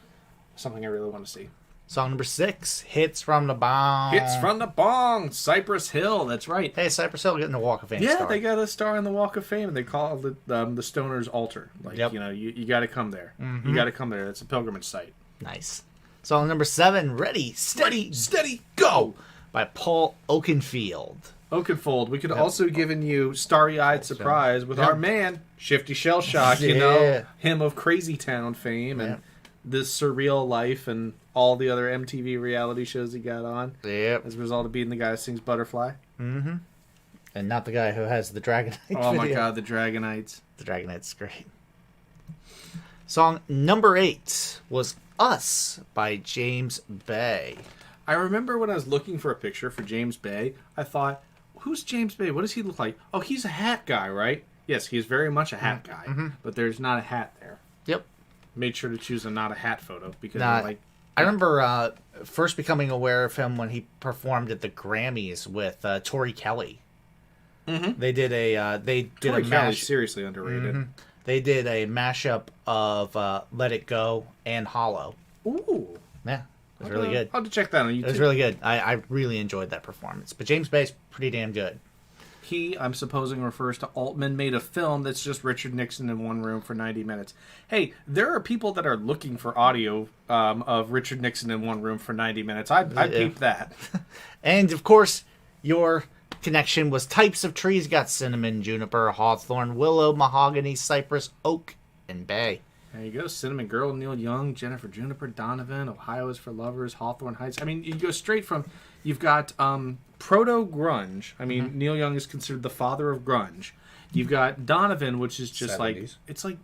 Speaker 1: something I really want to see.
Speaker 2: Song number 6, Hits from the Bong.
Speaker 1: Hits from the Bong, Cypress Hill, that's right.
Speaker 2: Hey, Cypress Hill getting the Walk of Fame
Speaker 1: Yeah,
Speaker 2: star.
Speaker 1: they got a star in the Walk of Fame, and they call it the Stoner's Altar. Like,
Speaker 2: Yep.
Speaker 1: you know, you got to come there. You got to come there. It's a pilgrimage site.
Speaker 2: Nice. Song number 7, Ready, Steady,
Speaker 1: Steady, go!
Speaker 2: by Paul Oakenfold.
Speaker 1: Oakenfold. We could also given you Starry-Eyed Surprise with our man, Shifty Shellshock, you know, him of Crazy Town fame and this surreal life and all the other MTV reality shows he got on.
Speaker 2: Yep.
Speaker 1: As a result of being the guy who sings Butterfly.
Speaker 2: And not the guy who has the Dragonite
Speaker 1: Oh my
Speaker 2: video.
Speaker 1: god, the Dragonites.
Speaker 2: The Dragonite's great. Song number 8 was Us by James Bay.
Speaker 1: I remember when I was looking for a picture for James Bay, I thought, who's James Bay? What does he look like? Oh, he's a hat guy, right? Yes, he's very much a hat guy, but there's not a hat there.
Speaker 2: Yep.
Speaker 1: Made sure to choose a not a hat photo because
Speaker 2: I remember first becoming aware of him when he performed at the Grammys with Tori Kelly. They did a
Speaker 1: Tori Kelly's seriously underrated.
Speaker 2: They did a mashup of Let It Go and Hollow.
Speaker 1: Ooh,
Speaker 2: Yeah, it was really good.
Speaker 1: I'll have to check that on YouTube.
Speaker 2: It was really good. I really enjoyed that performance. But James Bay's pretty damn good.
Speaker 1: He, I'm supposing, refers to Altman, made a film that's just Richard Nixon in one room for 90 minutes. Hey, there are people that are looking for audio of Richard Nixon in one room for 90 minutes. I peeped that.
Speaker 2: And, of course, your connection was types of trees. You got cinnamon, juniper, hawthorn, willow, mahogany, cypress, oak, and bay.
Speaker 1: There you go. Cinnamon Girl, Neil Young, Jennifer Juniper, Donovan, Ohio is for Lovers, Hawthorne Heights. I mean, you go straight from... You've got proto-grunge. I mean, Neil Young is considered the father of grunge. You've got Donovan, which is just
Speaker 2: 70s.
Speaker 1: like... It's like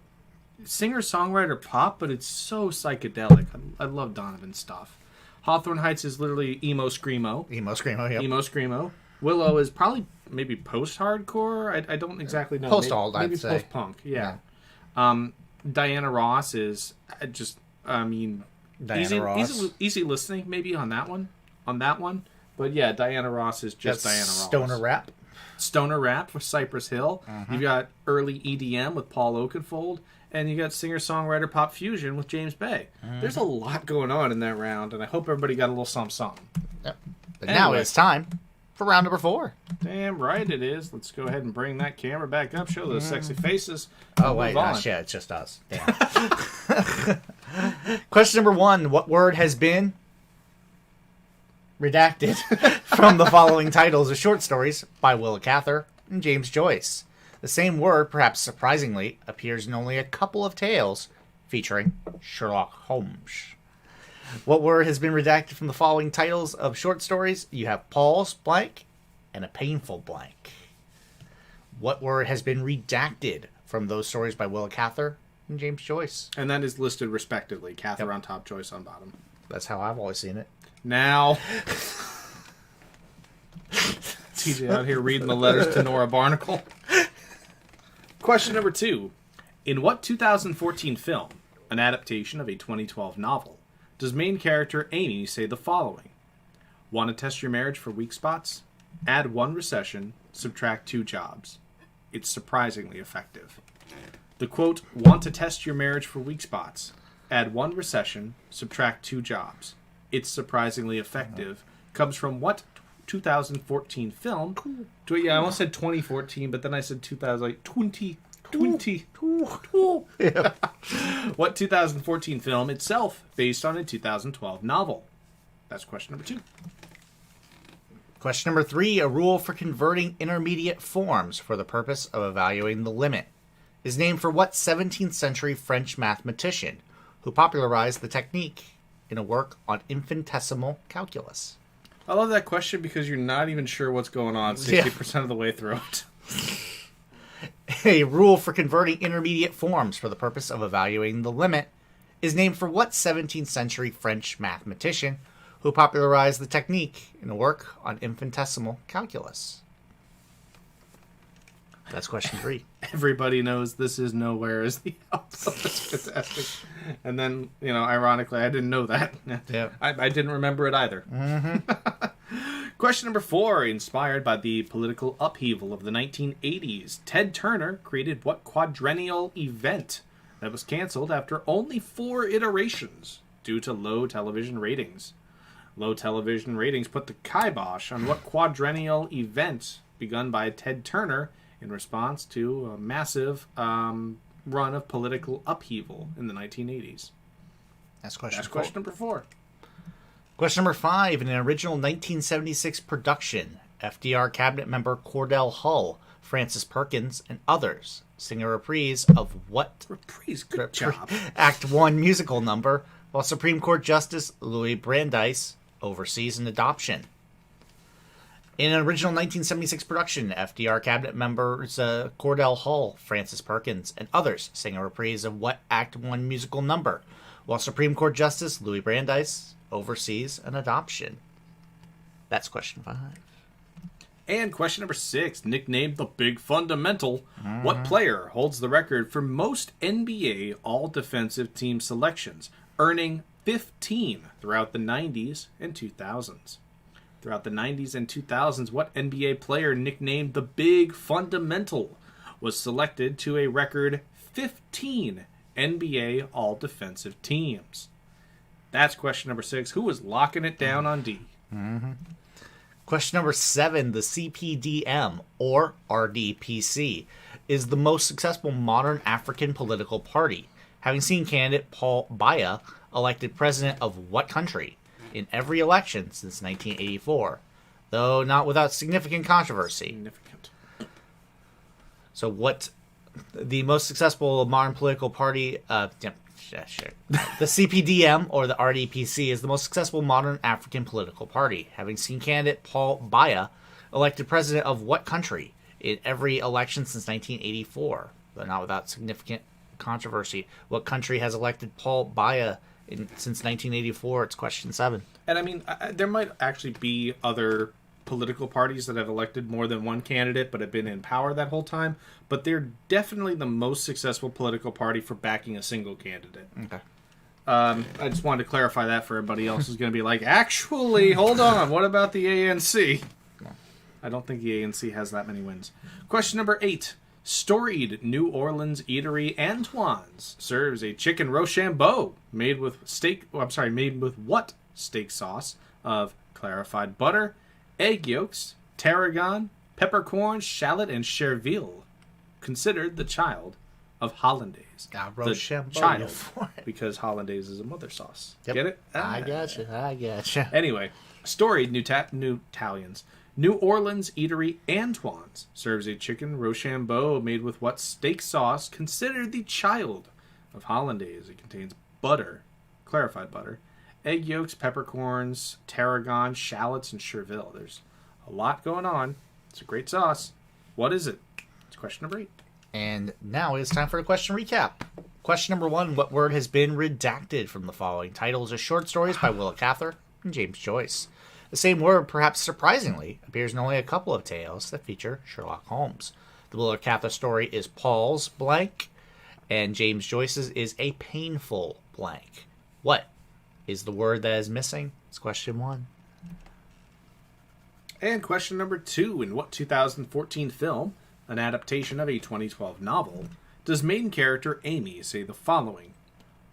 Speaker 1: singer-songwriter pop, but it's so psychedelic. I love Donovan's stuff. Hawthorne Heights is literally emo screamo.
Speaker 2: Emo Screamo, yep.
Speaker 1: Emo screamo. Willow is probably maybe post-hardcore. I don't exactly know.
Speaker 2: Post-alt,
Speaker 1: maybe
Speaker 2: I'd say.
Speaker 1: post-punk, yeah. Diana Ross is just, I mean,
Speaker 2: Diana Ross.
Speaker 1: easy listening maybe on that one. But yeah, Diana Ross is just
Speaker 2: That's
Speaker 1: Diana Ross.
Speaker 2: stoner rap.
Speaker 1: Stoner rap for Cypress Hill. You've got early EDM with Paul Oakenfold. And you got singer-songwriter pop fusion with James Bay. There's a lot going on in that round, and I hope everybody got a little something.
Speaker 2: Yep. But now
Speaker 1: Anyway.
Speaker 2: it's time for round number 4.
Speaker 1: Damn right it is. Let's go ahead and bring that camera back up. Show those sexy faces.
Speaker 2: Oh,
Speaker 1: and
Speaker 2: wait,
Speaker 1: move on.
Speaker 2: not yet. It's just us. Damn. Question number 1. What word has been redacted from the following titles of short stories by Willa Cather and James Joyce? The same word, perhaps surprisingly, appears in only a couple of tales featuring Sherlock Holmes. What word has been redacted from the following titles of short stories? You have Paul's blank and a painful blank. What word has been redacted from those stories by Willa Cather and James Joyce?
Speaker 1: And that is listed respectively. Cather on top, Joyce on bottom.
Speaker 2: That's how I've always seen it.
Speaker 1: Now, TJ out here reading the letters to Nora Barnacle. Question number 2. In what 2014 film, an adaptation of a 2012 novel, does main character Amy say the following? Want to test your marriage for weak spots? Add 1 recession, subtract 2 jobs. It's surprisingly effective. The quote, want to test your marriage for weak spots? Add 1 recession, subtract 2 jobs. It's surprisingly effective. Comes from what 2014 film? Yeah, I almost said 2014, but then I said 2000, like 2020.
Speaker 2: Yeah.
Speaker 1: What 2014 film itself based on a 2012 novel? That's question number 2.
Speaker 2: Question number 3. A rule for converting intermediate forms for the purpose of evaluating the limit is named for what 17th century French mathematician who popularized the technique in a work on infinitesimal calculus?
Speaker 1: I love that question because you're not even sure what's going on 60% of the way through it.
Speaker 2: A rule for converting intermediate forms for the purpose of evaluating the limit is named for what 17th century French mathematician who popularized the technique in a work on infinitesimal calculus? That's question 3.
Speaker 1: Everybody knows this is nowhere is the opposite. That's fantastic. And then, ironically, I didn't know that.
Speaker 2: Yeah.
Speaker 1: I didn't remember it either. Mm-hmm. Question number 4. Inspired by the political upheaval of the 1980s, Ted Turner created what quadrennial event that was canceled after only 4 iterations due to low television ratings? Low television ratings put the kibosh on what quadrennial event begun by Ted Turner in response to a massive run of political upheaval in the 1980s.
Speaker 2: That's question
Speaker 1: number 4.
Speaker 2: Question number 5. In an original 1976 production, FDR cabinet member Cordell Hull, Francis Perkins, and others sing a reprise of what
Speaker 1: Reprise, good job.
Speaker 2: Act 1 musical number while Supreme Court Justice Louis Brandeis oversees an adoption? In an original 1976 production, FDR cabinet members Cordell Hull, Francis Perkins, and others sing a reprise of what Act 1 musical number, while Supreme Court Justice Louis Brandeis oversees an adoption? That's question 5.
Speaker 1: And question number 6, nicknamed the Big Fundamental, what player holds the record for most NBA all-defensive team selections, earning 15 throughout the 90s and 2000s? Throughout the 90s and 2000s, what NBA player nicknamed the Big Fundamental was selected to a record 15 NBA all-defensive teams? That's question number 6. Who was locking it down on D?
Speaker 2: Mm-hmm. Question number 7. The CPDM, or RDPC, is the most successful modern African political party, having seen candidate Paul Biya elected president of what country in every election since 1984, though not without significant controversy?
Speaker 1: Significant.
Speaker 2: So what the most successful modern political party... sure. The CPDM, or the RDPC, is the most successful modern African political party, having seen candidate Paul Biya elected president of what country in every election since 1984, though not without significant controversy? What country has elected Paul Biya since 1984? It's question 7.
Speaker 1: And I mean, there might actually be other political parties that have elected more than one candidate but have been in power that whole time, but they're definitely the most successful political party for backing a single candidate.
Speaker 2: Okay.
Speaker 1: I just wanted to clarify that for everybody else who's going to be like, actually, hold on, what about the ANC? I don't think the ANC has that many wins. Question number 8. Storied New Orleans eatery Antoine's serves a chicken Rochambeau made with what steak sauce of clarified butter, egg yolks, tarragon, peppercorns, shallot, and chervil, considered the child of hollandaise.
Speaker 2: Rochambeau,
Speaker 1: the child, because hollandaise is a mother sauce.
Speaker 2: Yep.
Speaker 1: Get it?
Speaker 2: I gotcha.
Speaker 1: Anyway, storied New Orleans eatery Antoine's serves a chicken Rochambeau made with what steak sauce considered the child of hollandaise? It contains butter, clarified butter, egg yolks, peppercorns, tarragon, shallots, and chervil. There's a lot going on It's a great sauce. What is it? It's question number 8.
Speaker 2: And now it's time for a question recap. Question number 1, what word has been redacted from the following titles of short stories by Willa Cather and James Joyce? The same word, perhaps surprisingly, appears in only a couple of tales that feature Sherlock Holmes. The Willa Cather story is Paul's blank, and James Joyce's is a painful blank. What is the word that is missing? It's question 1.
Speaker 1: And question number 2, in what 2014 film, an adaptation of a 2012 novel, does main character Amy say the following?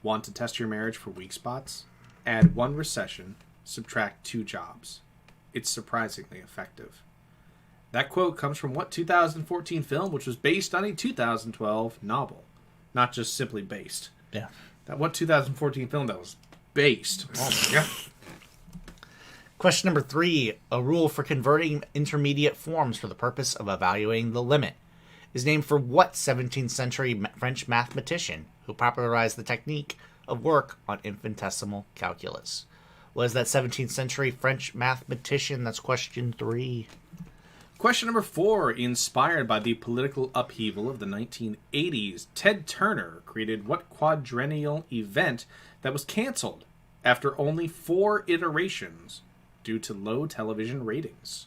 Speaker 1: Want to test your marriage for weak spots? Add 1 recession, subtract 2 jobs. It's surprisingly effective. That quote comes from what 2014 film, which was based on a 2012 novel. Not just simply based.
Speaker 2: Yeah.
Speaker 1: That what 2014 film that was based. Oh my god.
Speaker 2: Question number 3, a rule for converting intermediate forms for the purpose of evaluating the limit is named for what 17th century French mathematician who popularized the technique of work on infinitesimal calculus? Was that 17th century French mathematician? That's question 3.
Speaker 1: Question number 4, inspired by the political upheaval of the 1980s, Ted Turner created what quadrennial event that was canceled after only 4 iterations due to low television ratings?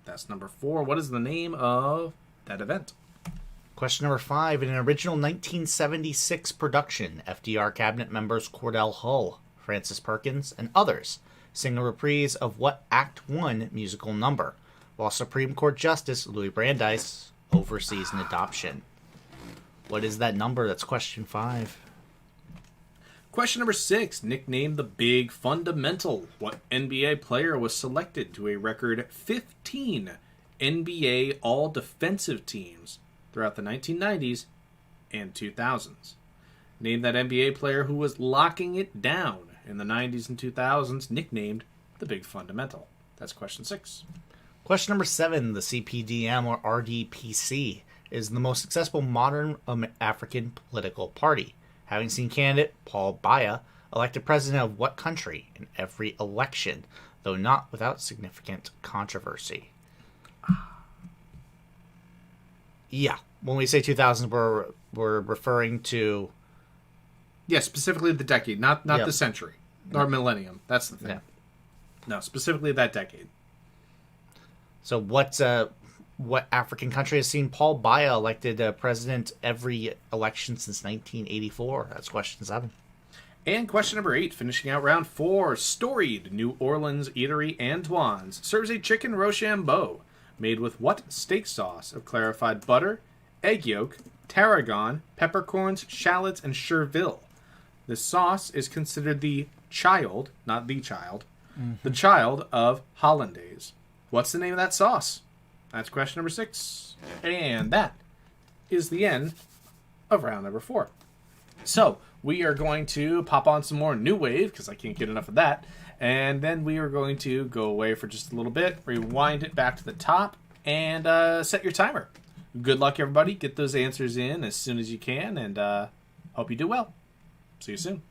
Speaker 1: That's number 4. What is the name of that event?
Speaker 2: Question number 5, in an original 1976 production, FDR cabinet members Cordell Hull, Francis Perkins, and others sing a reprise of what Act 1 musical number, while Supreme Court Justice Louis Brandeis oversees an adoption? What is that number? That's question 5.
Speaker 1: Question number 6, nicknamed the Big Fundamental, what NBA player was selected to a record 15 NBA all-defensive teams throughout the 1990s and 2000s? Name that NBA player who was locking it down in the 90s and 2000s, nicknamed the Big Fundamental. That's question 6.
Speaker 2: Question number 7, the CPDM or RDPC is the most successful modern African political party, having seen candidate Paul Biya elected president of what country in every election, though not without significant controversy? Yeah, when we say 2000s, we're referring to...
Speaker 1: Yeah, specifically the decade, not
Speaker 2: Yep.
Speaker 1: the century or millennium. That's the thing.
Speaker 2: Yeah.
Speaker 1: No, specifically that decade.
Speaker 2: So what African country has seen Paul Biya elected president every election since 1984? That's question 7.
Speaker 1: And question number 8, finishing out round 4, storied New Orleans eatery Antoine's serves a chicken Rochambeau made with what steak sauce of clarified butter, egg yolk, tarragon, peppercorns, shallots, and chervil. This sauce is considered the child, not the child, the child of hollandaise. What's the name of that sauce? That's question number 6. And that is the end of round number 4. So, we are going to pop on some more New Wave, because I can't get enough of that. And then we are going to go away for just a little bit, rewind it back to the top, and set your timer. Good luck, everybody. Get those answers in as soon as you can, and hope you do well. See you soon.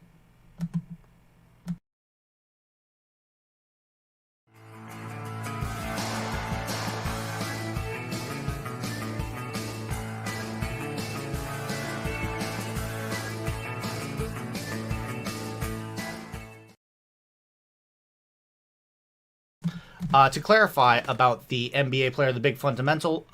Speaker 2: To clarify about the NBA player, the Big Fundamental,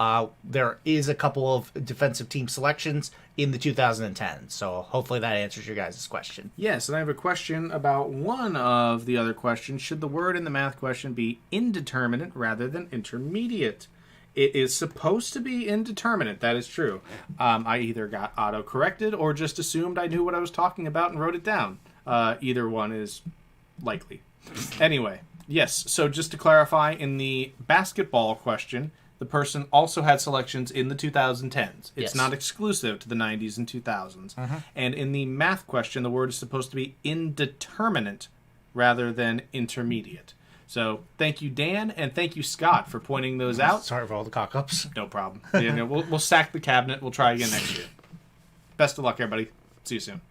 Speaker 2: there is a couple of defensive team selections in the 2010s, so hopefully that answers your guys' question.
Speaker 1: Yes, and I have a question about one of the other questions. Should the word in the math question be indeterminate rather than intermediate? It is supposed to be indeterminate, that is true. I either got auto-corrected or just assumed I knew what I was talking about and wrote it down. Either one is likely. Anyway, yes, so just to clarify, in the basketball question, the person also had selections in the 2010s. It's
Speaker 2: Yes.
Speaker 1: not exclusive to the 90s and 2000s. And in the math question, the word is supposed to be indeterminate rather than intermediate. So thank you, Dan, and thank you, Scott, for pointing those out.
Speaker 2: Sorry for all the cock-ups.
Speaker 1: No problem. Yeah, no, we'll sack the cabinet. We'll try again next year. Best of luck, everybody. See you soon.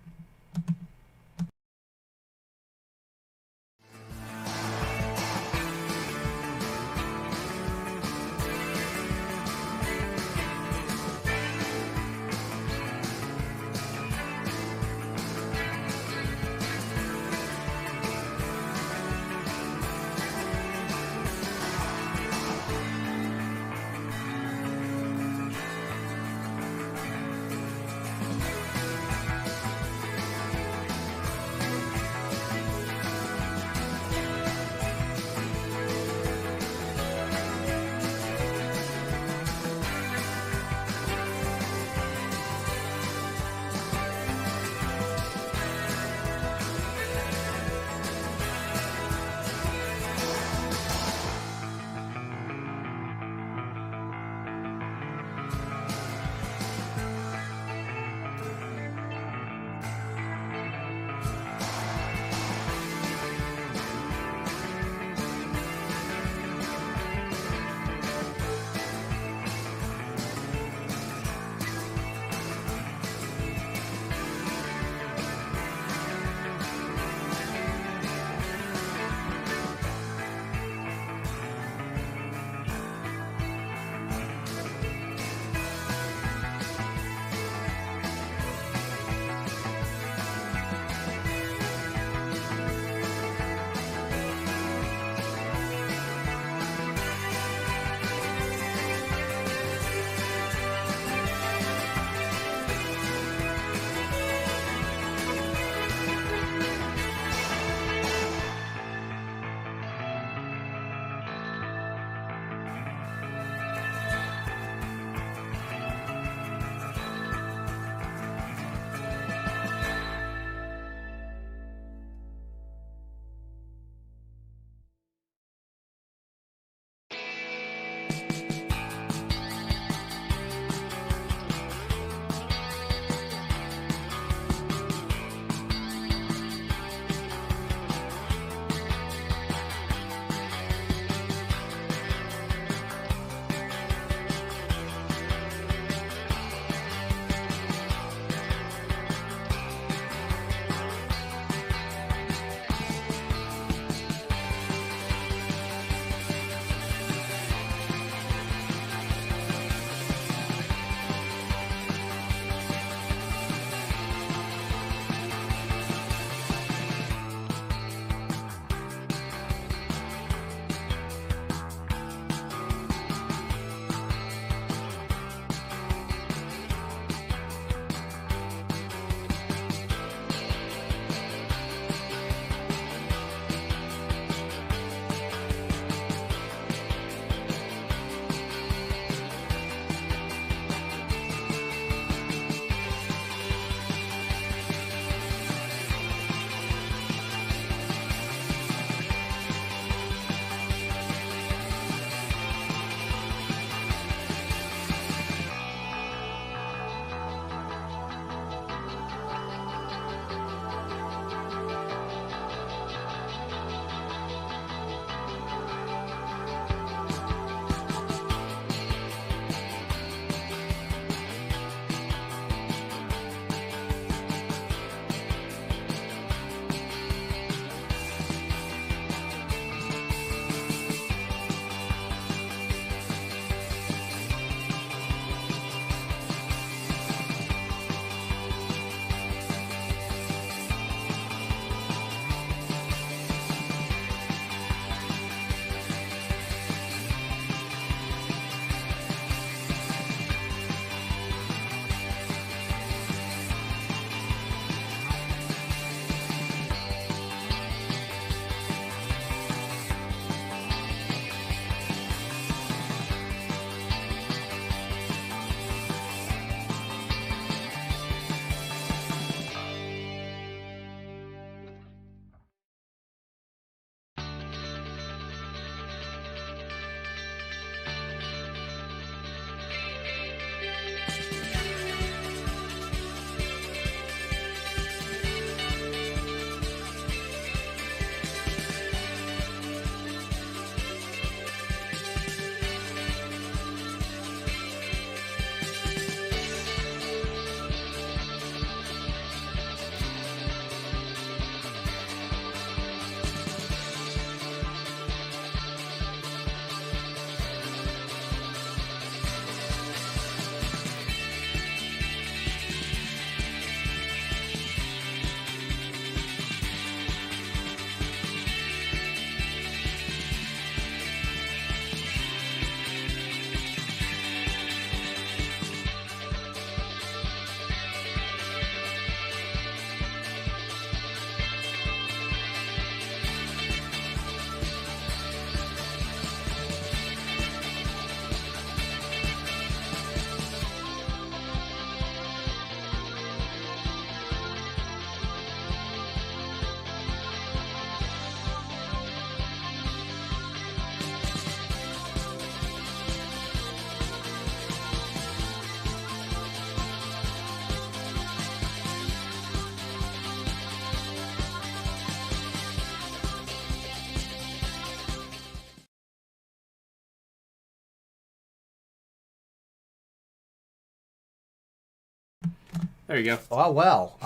Speaker 1: There you go.
Speaker 2: Well.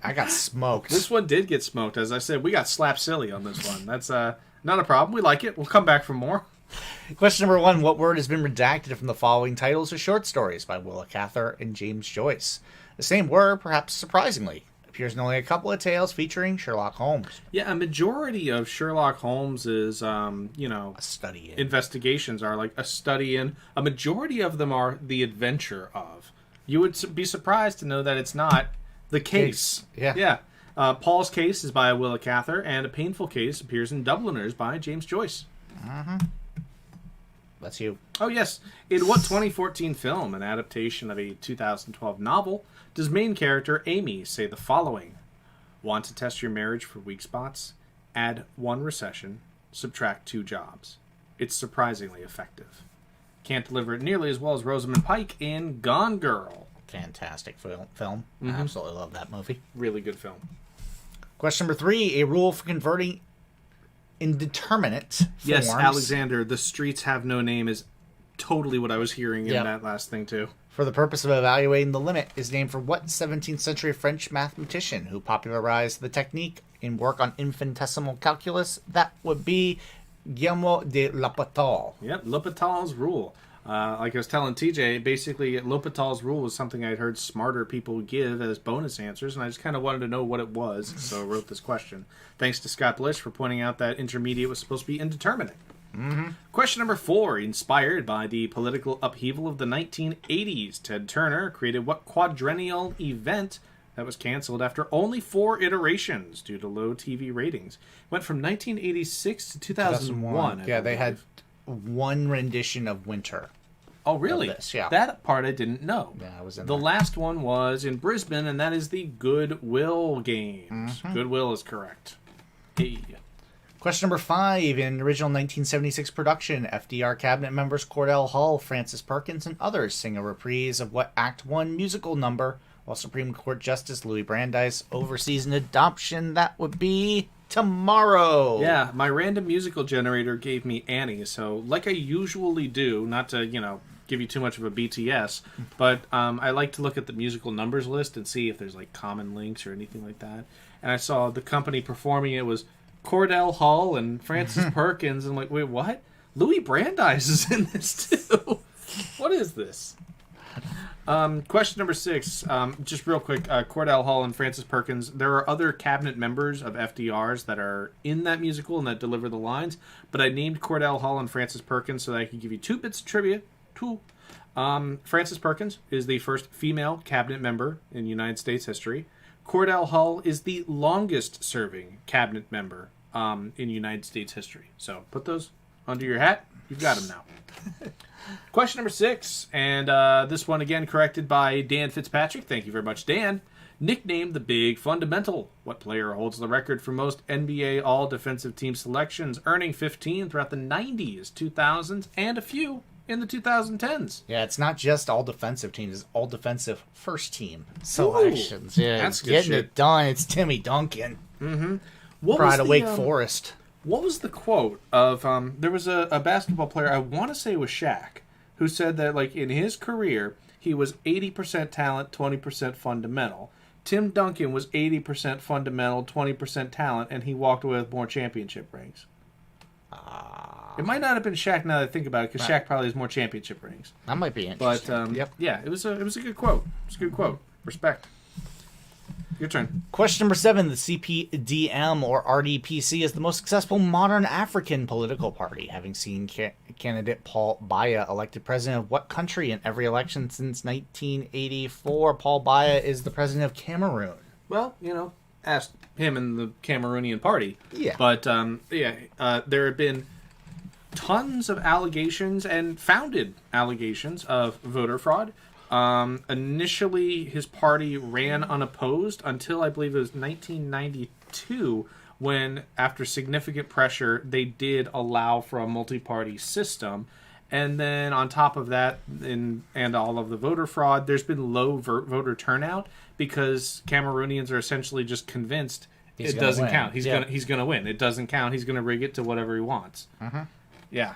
Speaker 2: I got smoked.
Speaker 1: This one did get smoked. As I said, we got slapped silly on this one. That's not a problem. We like it. We'll come back for more.
Speaker 2: Question number 1. What word has been redacted from the following titles of short stories by Willa Cather and James Joyce? The same word, perhaps surprisingly, appears in only a couple of tales featuring Sherlock Holmes.
Speaker 1: Yeah, a majority of Sherlock Holmes's,
Speaker 2: A study in.
Speaker 1: investigations are like a study in. A majority of them are the adventure of. You would be surprised to know that it's not the case.
Speaker 2: Yeah.
Speaker 1: Paul's Case is by Willa Cather, and A Painful Case appears in Dubliners by James Joyce.
Speaker 2: That's you.
Speaker 1: Oh, yes. In what 2014 film, an adaptation of a 2012 novel, does main character Amy say the following? Want to test your marriage for weak spots? Add 1 recession, subtract 2 jobs. It's surprisingly effective. Can't deliver it nearly as well as Rosamund Pike in Gone Girl.
Speaker 2: Fantastic film. I absolutely love that movie.
Speaker 1: Really good film.
Speaker 2: Question number 3. A rule for converting indeterminate forms.
Speaker 1: Yes, Alexander, the streets have no name is totally what I was hearing in that last thing, too.
Speaker 2: For the purpose of evaluating the limit is named for what 17th century French mathematician who popularized the technique in work on infinitesimal calculus? That would be Guillermo de L'Hopital.
Speaker 1: Yep, L'Hopital's rule. Like I was telling TJ, basically L'Hopital's rule was something I'd heard smarter people give as bonus answers, and I just kind of wanted to know what it was, so I wrote this question. Thanks to Scott Blish for pointing out that intermediate was supposed to be indeterminate. Question number 4. Inspired by the political upheaval of the 1980s, Ted Turner created what quadrennial event that was canceled after only 4 iterations due to low TV ratings? Went from 1986 to 2001.
Speaker 2: Yeah, they had 1 rendition of Winter.
Speaker 1: Oh, really?
Speaker 2: This, yeah.
Speaker 1: That part I didn't know.
Speaker 2: Yeah, I was in
Speaker 1: The
Speaker 2: there.
Speaker 1: last one was in Brisbane, and that is the Goodwill Games. Goodwill is correct. Hey.
Speaker 2: Question number 5. In original 1976 production, FDR cabinet members Cordell Hull, Francis Perkins, and others sing a reprise of what Act 1 musical number, while Supreme Court Justice Louis Brandeis oversees an adoption that would be Tomorrow.
Speaker 1: Yeah, my random musical generator gave me Annie, so like I usually do, not to, give you too much of a BTS, but I like to look at the musical numbers list and see if there's like common links or anything like that. And I saw the company performing it was Cordell Hull and Francis Perkins, and I'm like, wait, what? Louis Brandeis is in this too. What is this? Question number 6. Just real quick, Cordell Hull and Francis Perkins. There are other cabinet members of FDR's that are in that musical and that deliver the lines, but I named Cordell Hull and Francis Perkins so that I could give you 2 bits of trivia. 2. Francis Perkins is the first female cabinet member in United States history. Cordell Hull is the longest serving cabinet member in United States history. So put those under your hat. You've got them now. Question number 6, and this one again corrected by Dan Fitzpatrick. Thank you very much, Dan. Nicknamed the Big Fundamental. What player holds the record for most NBA All-Defensive Team selections, earning 15 throughout the 90s, 2000s, and a few in the 2010s?
Speaker 2: Yeah, it's not just all defensive teams, it's all defensive first team selections. Yeah,
Speaker 1: that's good
Speaker 2: getting
Speaker 1: shit.
Speaker 2: it done. It's Timmy Duncan.
Speaker 1: What
Speaker 2: Pride
Speaker 1: was
Speaker 2: of
Speaker 1: the,
Speaker 2: Wake Forest.
Speaker 1: What was the quote of, there was a basketball player, I want to say it was Shaq, who said that, like, in his career, he was 80% talent, 20% fundamental. Tim Duncan was 80% fundamental, 20% talent, and he walked away with more championship rings. It might not have been Shaq now that I think about it, because Shaq probably has more championship rings.
Speaker 2: That might be
Speaker 1: But,
Speaker 2: interesting.
Speaker 1: yeah, it was a good quote. It was a good quote. Respect. Your turn.
Speaker 2: Question number 7. The CPDM, or RDPC, is the most successful modern African political party, having seen candidate Paul Biya elected president of what country in every election since 1984? Paul Biya is the president of Cameroon.
Speaker 1: Well, ask him and the Cameroonian party.
Speaker 2: Yeah.
Speaker 1: But, there have been tons of allegations and founded allegations of voter fraud. Initially, his party ran unopposed until I believe it was 1992 when, after significant pressure, they did allow for a multi-party system. And then on top of that, and all of the voter fraud, there's been low voter turnout because Cameroonians are essentially just convinced it doesn't count. He's gonna win. It doesn't count. He's gonna rig it to whatever he wants. Yeah.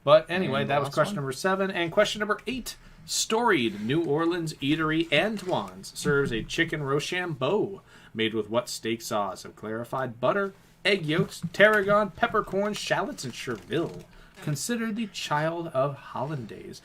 Speaker 1: But anyway, that was question number 7. And question number 8. Storied New Orleans eatery Antoine's serves a chicken Rochambeau made with what steak sauce of clarified butter, egg yolks, tarragon, peppercorns, shallots, and chervil. Considered the child of hollandaise.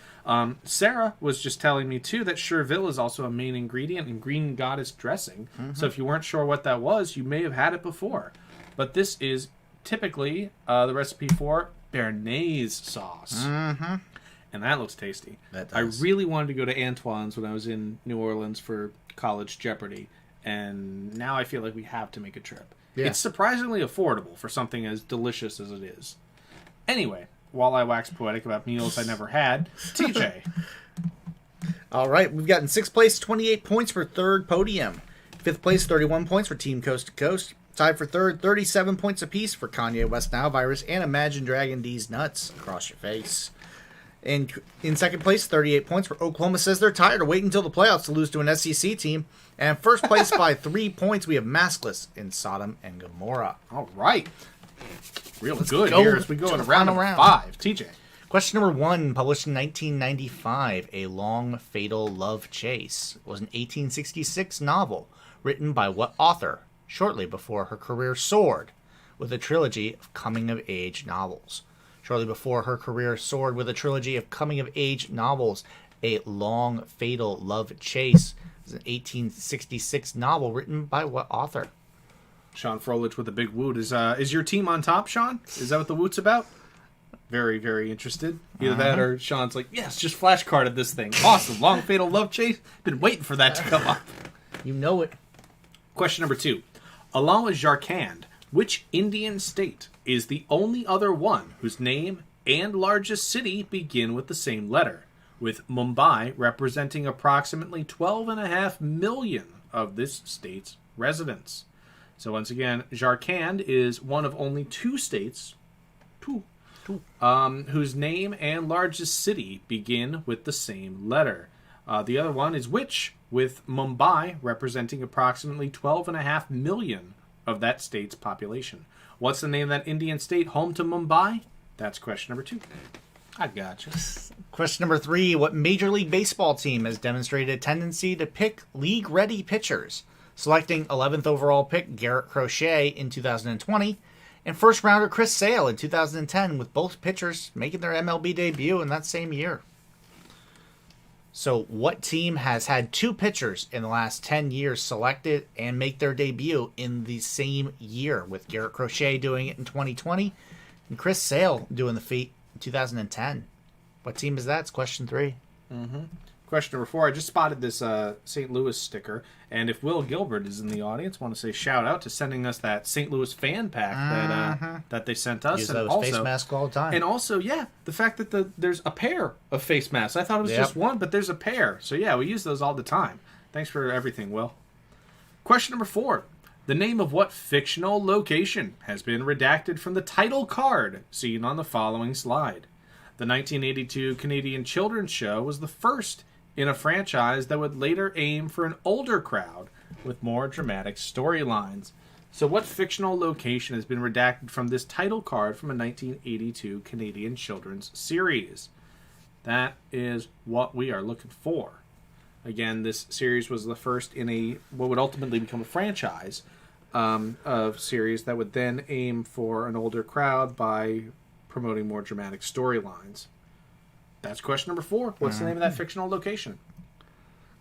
Speaker 1: Sarah was just telling me, too, that chervil is also a main ingredient in green goddess dressing. So if you weren't sure what that was, you may have had it before. But this is typically the recipe for béarnaise sauce. And that looks tasty.
Speaker 2: That does.
Speaker 1: I really wanted to go to Antoine's when I was in New Orleans for college Jeopardy. And now I feel like we have to make a trip.
Speaker 2: Yeah.
Speaker 1: It's surprisingly affordable for something as delicious as it is. Anyway, while I wax poetic about meals I never had, TJ.
Speaker 2: All right, we've gotten 6th place, 28 points for third podium. 5th place, 31 points for Team Coast to Coast. Tied for third, 37 points apiece for Kanye West Now Virus and Imagine Dragon D's Nuts Across Your Face. And in second place, 38 points for Oklahoma Says They're Tired of Waiting Until the Playoffs to lose to an SEC team. And first place by 3 points, we have Maskless in Sodom and Gomorrah.
Speaker 1: All right. Real good
Speaker 2: go
Speaker 1: here as we go
Speaker 2: to
Speaker 1: in
Speaker 2: the
Speaker 1: round
Speaker 2: final
Speaker 1: number
Speaker 2: round.
Speaker 1: 5. TJ.
Speaker 2: Question number 1, published in 1995, A Long Fatal Love Chase, was an 1866 novel written by what author shortly before her career soared with a trilogy of coming-of-age novels? Shortly before her career soared with a trilogy of coming-of-age novels, A Long Fatal Love Chase is an 1866 novel written by what author?
Speaker 1: Sean Froelich with a big woot. Is your team on top, Sean? Is that what the woot's about? Very, very interested. Either that or Sean's like, yes, just flashcarded this thing. Awesome. Long Fatal Love Chase. Been waiting for that to come up.
Speaker 2: You know it.
Speaker 1: Question number 2. Along with Jharkhand, which Indian state is the only other one whose name and largest city begin with the same letter, with Mumbai representing approximately 12.5 million of this state's residents? So once again, Jharkhand is one of only 2 states, whose name and largest city begin with the same letter. The other one is which, with Mumbai representing approximately 12.5 million of that state's population. What's the name of that Indian state home to Mumbai? That's question number 2. I gotcha.
Speaker 2: Question number 3, what Major League Baseball team has demonstrated a tendency to pick league-ready pitchers, selecting 11th overall pick Garrett Crochet in 2020 and first-rounder Chris Sale in 2010, with both pitchers making their MLB debut in that same year? So what team has had 2 pitchers in the last 10 years selected and make their debut in the same year, with Garrett Crochet doing it in 2020 and Chris Sale doing the feat in 2010? What team is that? It's question 3.
Speaker 1: Question number 4. I just spotted this St. Louis sticker, and if Will Gilbert is in the audience, I want to say shout out to sending us that St. Louis fan pack that they sent us.
Speaker 2: Use
Speaker 1: and
Speaker 2: those
Speaker 1: also,
Speaker 2: face masks all the time.
Speaker 1: And also, yeah, the fact that there's a pair of face masks. I thought it was just one, but there's a pair. So yeah, we use those all the time. Thanks for everything, Will. Question number 4. The name of what fictional location has been redacted from the title card seen on the following slide? The 1982 Canadian children's show was the first in a franchise that would later aim for an older crowd with more dramatic storylines. So what fictional location has been redacted from this title card from a 1982 Canadian children's series? That is what we are looking for. Again, this series was the first in a what would ultimately become a franchise of series that would then aim for an older crowd by promoting more dramatic storylines. That's question number 4. What's the name of that fictional location?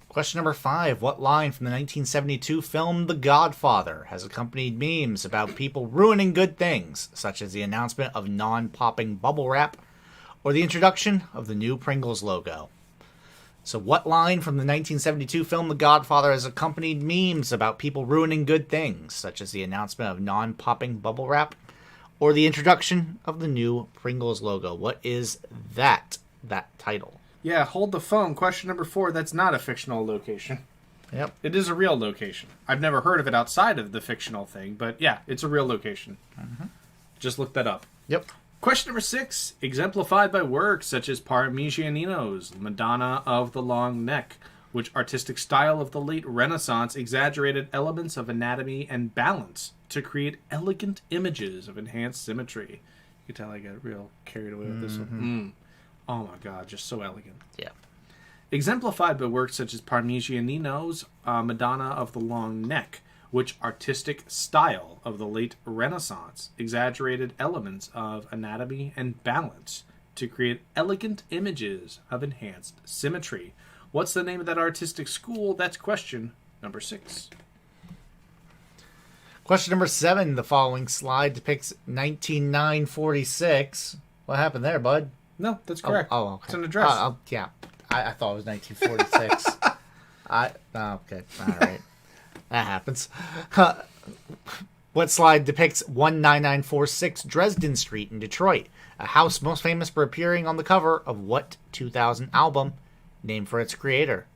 Speaker 2: Question number 5. What line from the 1972 film The Godfather has accompanied memes about people ruining good things, such as the announcement of non-popping bubble wrap or the introduction of the new Pringles logo? So what line from the 1972 film The Godfather has accompanied memes about people ruining good things, such as the announcement of non-popping bubble wrap or the introduction of the new Pringles logo? What is that title?
Speaker 1: Yeah, hold the phone. Question number 4. That's not a fictional location.
Speaker 2: Yep.
Speaker 1: It is a real location. I've never heard of it outside of the fictional thing, but yeah, it's a real location. Just look that up.
Speaker 2: Yep.
Speaker 1: Question number 6. Exemplified by works such as Parmigianino's Madonna of the Long Neck, which artistic style of the late Renaissance exaggerated elements of anatomy and balance to create elegant images of enhanced symmetry. You can tell I got real carried away with this one. Oh my god, just so elegant.
Speaker 2: Yeah.
Speaker 1: exemplified by works such as Parmigianino's Madonna of the Long Neck, which artistic style of the late Renaissance exaggerated elements of anatomy and balance to create elegant images of enhanced symmetry. What's the name of that artistic school? That's question number 6.
Speaker 2: Question number 7. The following slide depicts 19946. What happened there, bud?
Speaker 1: No, that's correct.
Speaker 2: Oh, okay.
Speaker 1: It's an address.
Speaker 2: Yeah. I thought it was 1946. Okay. All right. That happens. What slide depicts 19946 Dresden Street in Detroit, a house most famous for appearing on the cover of what 2000 album, named for its creator?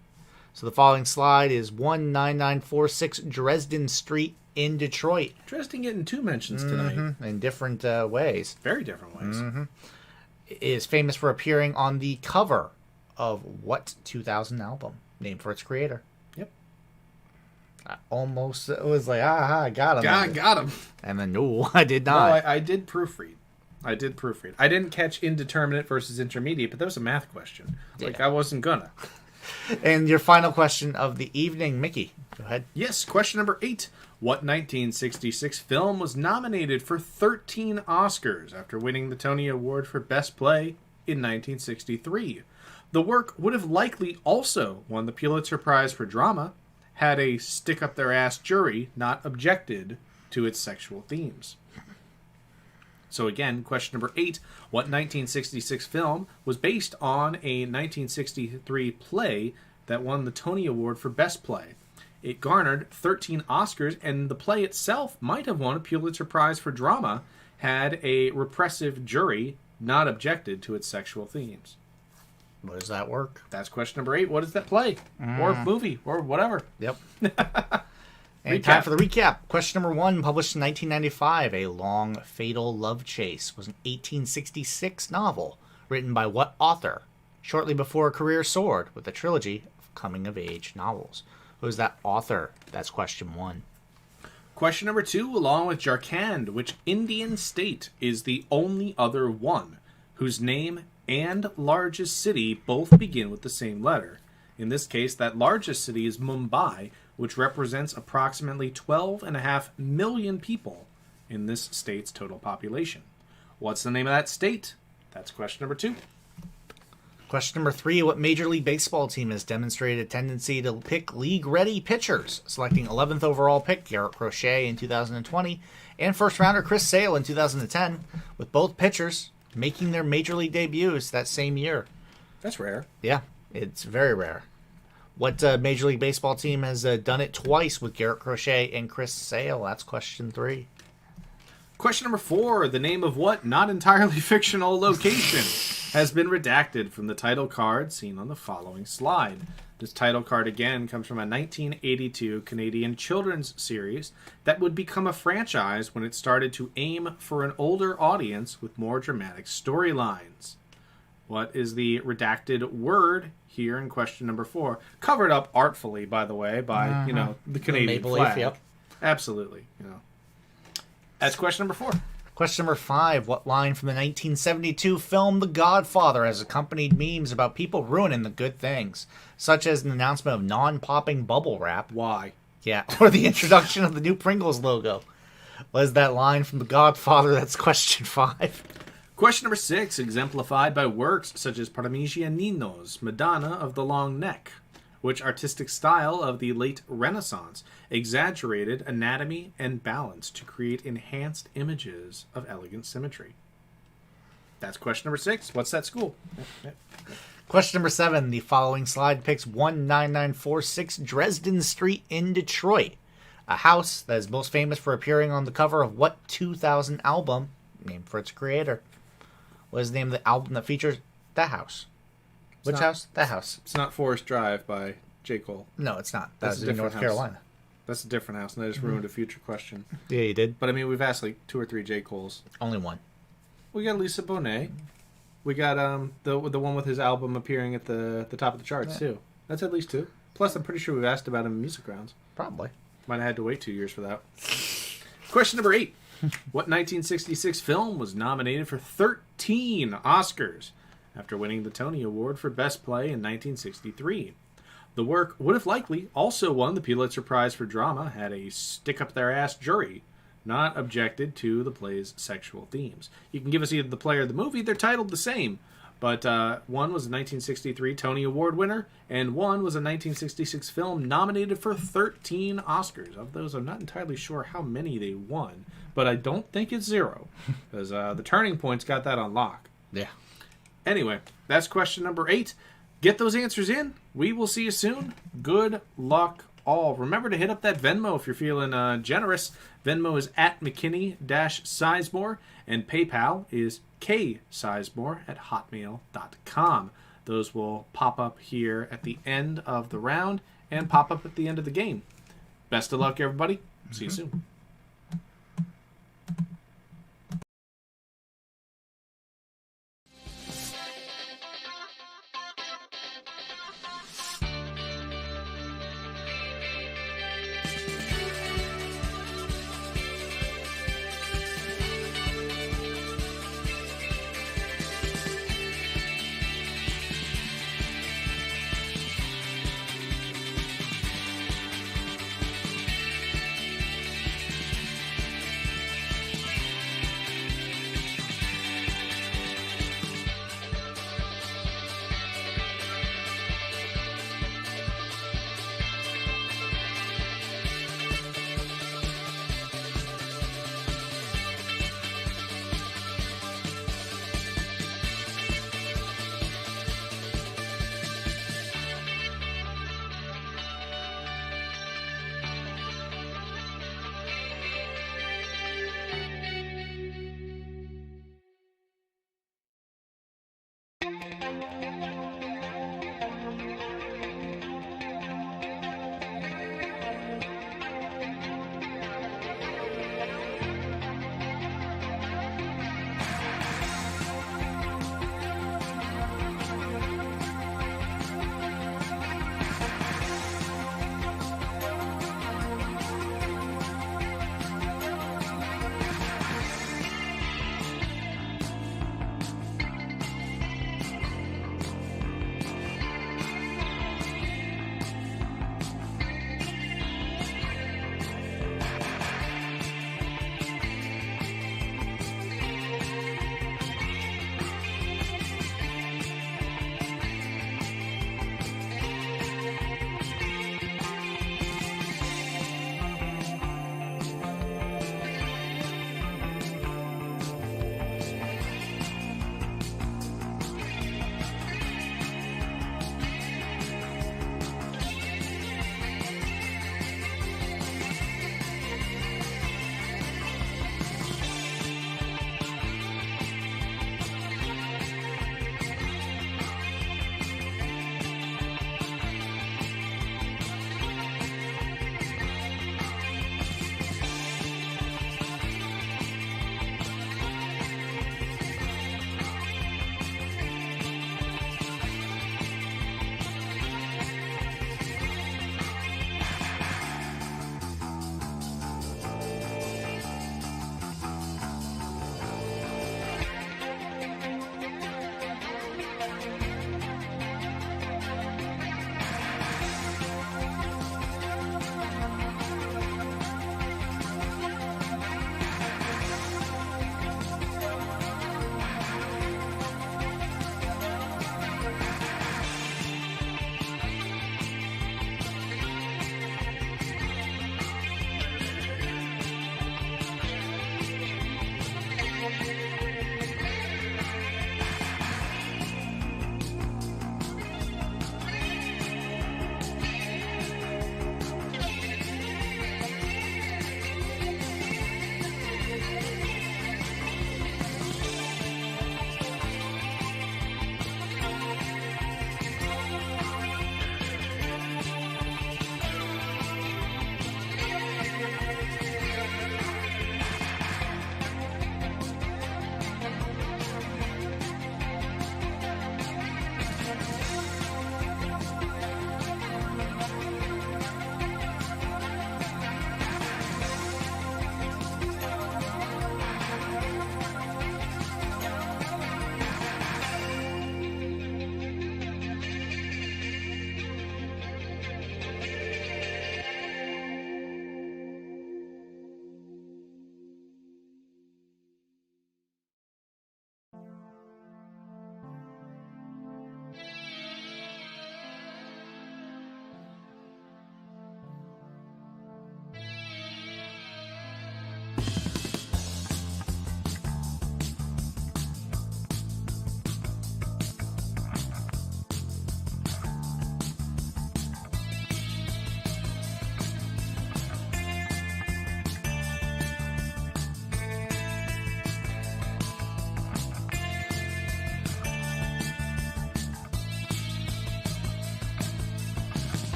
Speaker 2: So the following slide is 19946 Dresden Street in Detroit.
Speaker 1: Dresden getting 2 mentions tonight.
Speaker 2: In different ways.
Speaker 1: Very different ways.
Speaker 2: It is famous for appearing on the cover of what 2000 album, named for its creator?
Speaker 1: Yep.
Speaker 2: I almost was like, I got him.
Speaker 1: Got him.
Speaker 2: And then, no, I did
Speaker 1: No,
Speaker 2: not.
Speaker 1: I did proofread. I didn't catch indeterminate versus intermediate, but that was a math question. Like, I wasn't gonna.
Speaker 2: And your final question of the evening, Mickey. Go ahead.
Speaker 1: Yes, question number 8. What 1966 film was nominated for 13 Oscars after winning the Tony Award for Best Play in 1963? The work would have likely also won the Pulitzer Prize for Drama had a stick-up-their-ass jury not objected to its sexual themes. So again, question number 8. What 1966 film was based on a 1963 play that won the Tony Award for Best Play? It garnered 13 Oscars, and the play itself might have won a Pulitzer Prize for Drama had a repressive jury not objected to its sexual themes.
Speaker 2: What does that work?
Speaker 1: That's question number 8. What is that play? Or movie? Or whatever?
Speaker 2: Yep. And time for the recap. Question number 1, published in 1995, A Long Fatal Love Chase, was an 1866 novel written by what author? Shortly before a career soared with a trilogy of coming-of-age novels. Who's that author? That's question 1.
Speaker 1: Question number 2, along with Jharkhand, which Indian state is the only other one whose name and largest city both begin with the same letter? In this case, that largest city is Mumbai, which represents approximately 12.5 million people in this state's total population. What's the name of that state? That's question number 2.
Speaker 2: Question number 3, what Major League Baseball team has demonstrated a tendency to pick league-ready pitchers, selecting 11th overall pick Garrett Crochet in 2020 and first-rounder Chris Sale in 2010, with both pitchers making their Major League debuts that same year?
Speaker 1: That's rare.
Speaker 2: Yeah, it's very rare. What Major League Baseball team has done it twice with Garrett Crochet and Chris Sale? That's question 3.
Speaker 1: Question number 4, the name of what not entirely fictional location has been redacted from the title card seen on the following slide. This title card again comes from a 1982 Canadian children's series that would become a franchise when it started to aim for an older audience with more dramatic storylines. What is the redacted word here in question number 4? Covered up artfully, by the way, by the Canadian
Speaker 2: Maple
Speaker 1: flag.
Speaker 2: Leaf, yep.
Speaker 1: Absolutely, That's question number 4.
Speaker 2: Question number 5, what line from the 1972 film The Godfather has accompanied memes about people ruining the good things, such as an announcement of non-popping bubble wrap?
Speaker 1: Why?
Speaker 2: Yeah, or the introduction of the new Pringles logo. What is that line from The Godfather? That's question 5.
Speaker 1: Question number 6, exemplified by works such as Parmigianino's Madonna of the Long Neck, which artistic style of the late Renaissance exaggerated anatomy and balance to create enhanced images of elegant symmetry. That's question number 6. What's that school?
Speaker 2: Question number 7, the following slide depicts 19946 Dresden Street in Detroit, a house that is most famous for appearing on the cover of what 2000 album, named for its creator? What is the name of the album that features that house? Which house? That house.
Speaker 1: It's not Forest Drive by J. Cole.
Speaker 2: No, it's not.
Speaker 1: That's
Speaker 2: That's in North
Speaker 1: house.
Speaker 2: Carolina.
Speaker 1: That's a different house, and I just ruined a future question.
Speaker 2: Yeah, you did.
Speaker 1: But I mean, we've asked like 2 or 3 J. Coles.
Speaker 2: Only one.
Speaker 1: We got Lisa Bonet. We got the one with his album appearing at the top of the charts too. That's at least 2. Plus, I'm pretty sure we've asked about him in Music Rounds.
Speaker 2: Probably.
Speaker 1: Might have had to wait 2 years for that. Question number 8. What 1966 film was nominated for 13 Oscars after winning the Tony Award for Best Play in 1963. The work would have likely also won the Pulitzer Prize for Drama had a stick-up-their-ass jury not objected to the play's sexual themes. You can give us either the play or the movie. They're titled the same, but one was a 1963 Tony Award winner, and one was a 1966 film nominated for 13 Oscars. Of those, I'm not entirely sure how many they won, but I don't think it's 0, because the Turning Point's got that on lock.
Speaker 2: Yeah.
Speaker 1: Anyway, that's question number 8. Get those answers in. We will see you soon. Good luck all. Remember to hit up that Venmo if you're feeling generous. Venmo is at McKinney-Sizemore, and PayPal is ksizemore@hotmail.com. Those will pop up here at the end of the round and pop up at the end of the game. Best of luck, everybody. See you soon.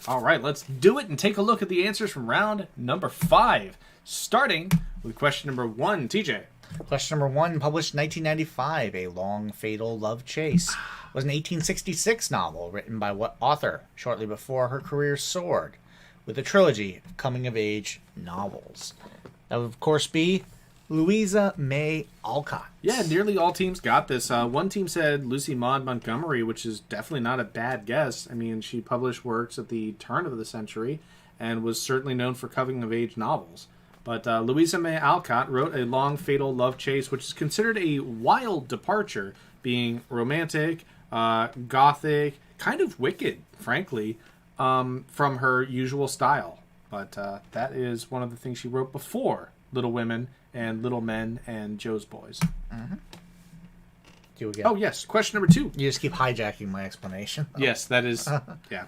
Speaker 1: All right, let's do it and take a look at the answers from round number 5. Starting with question number 1, TJ.
Speaker 2: Question number 1, published in 1995, A Long Fatal Love Chase, was an 1866 novel written by what author shortly before her career soared with a trilogy of coming-of-age novels? That would, of course, be Louisa May Alcott.
Speaker 1: Yeah, nearly all teams got this. One team said Lucy Maud Montgomery, which is definitely not a bad guess. I mean, she published works at the turn of the century and was certainly known for coming-of-age novels. But Louisa May Alcott wrote A Long Fatal Love Chase, which is considered a wild departure, being romantic, gothic, kind of wicked, frankly, from her usual style. But that is one of the things she wrote before Little Women and Little Men and Joe's Boys.
Speaker 2: Do we get?
Speaker 1: Oh, yes. Question number 2.
Speaker 2: You just keep hijacking my explanation.
Speaker 1: Yes, that is... yeah.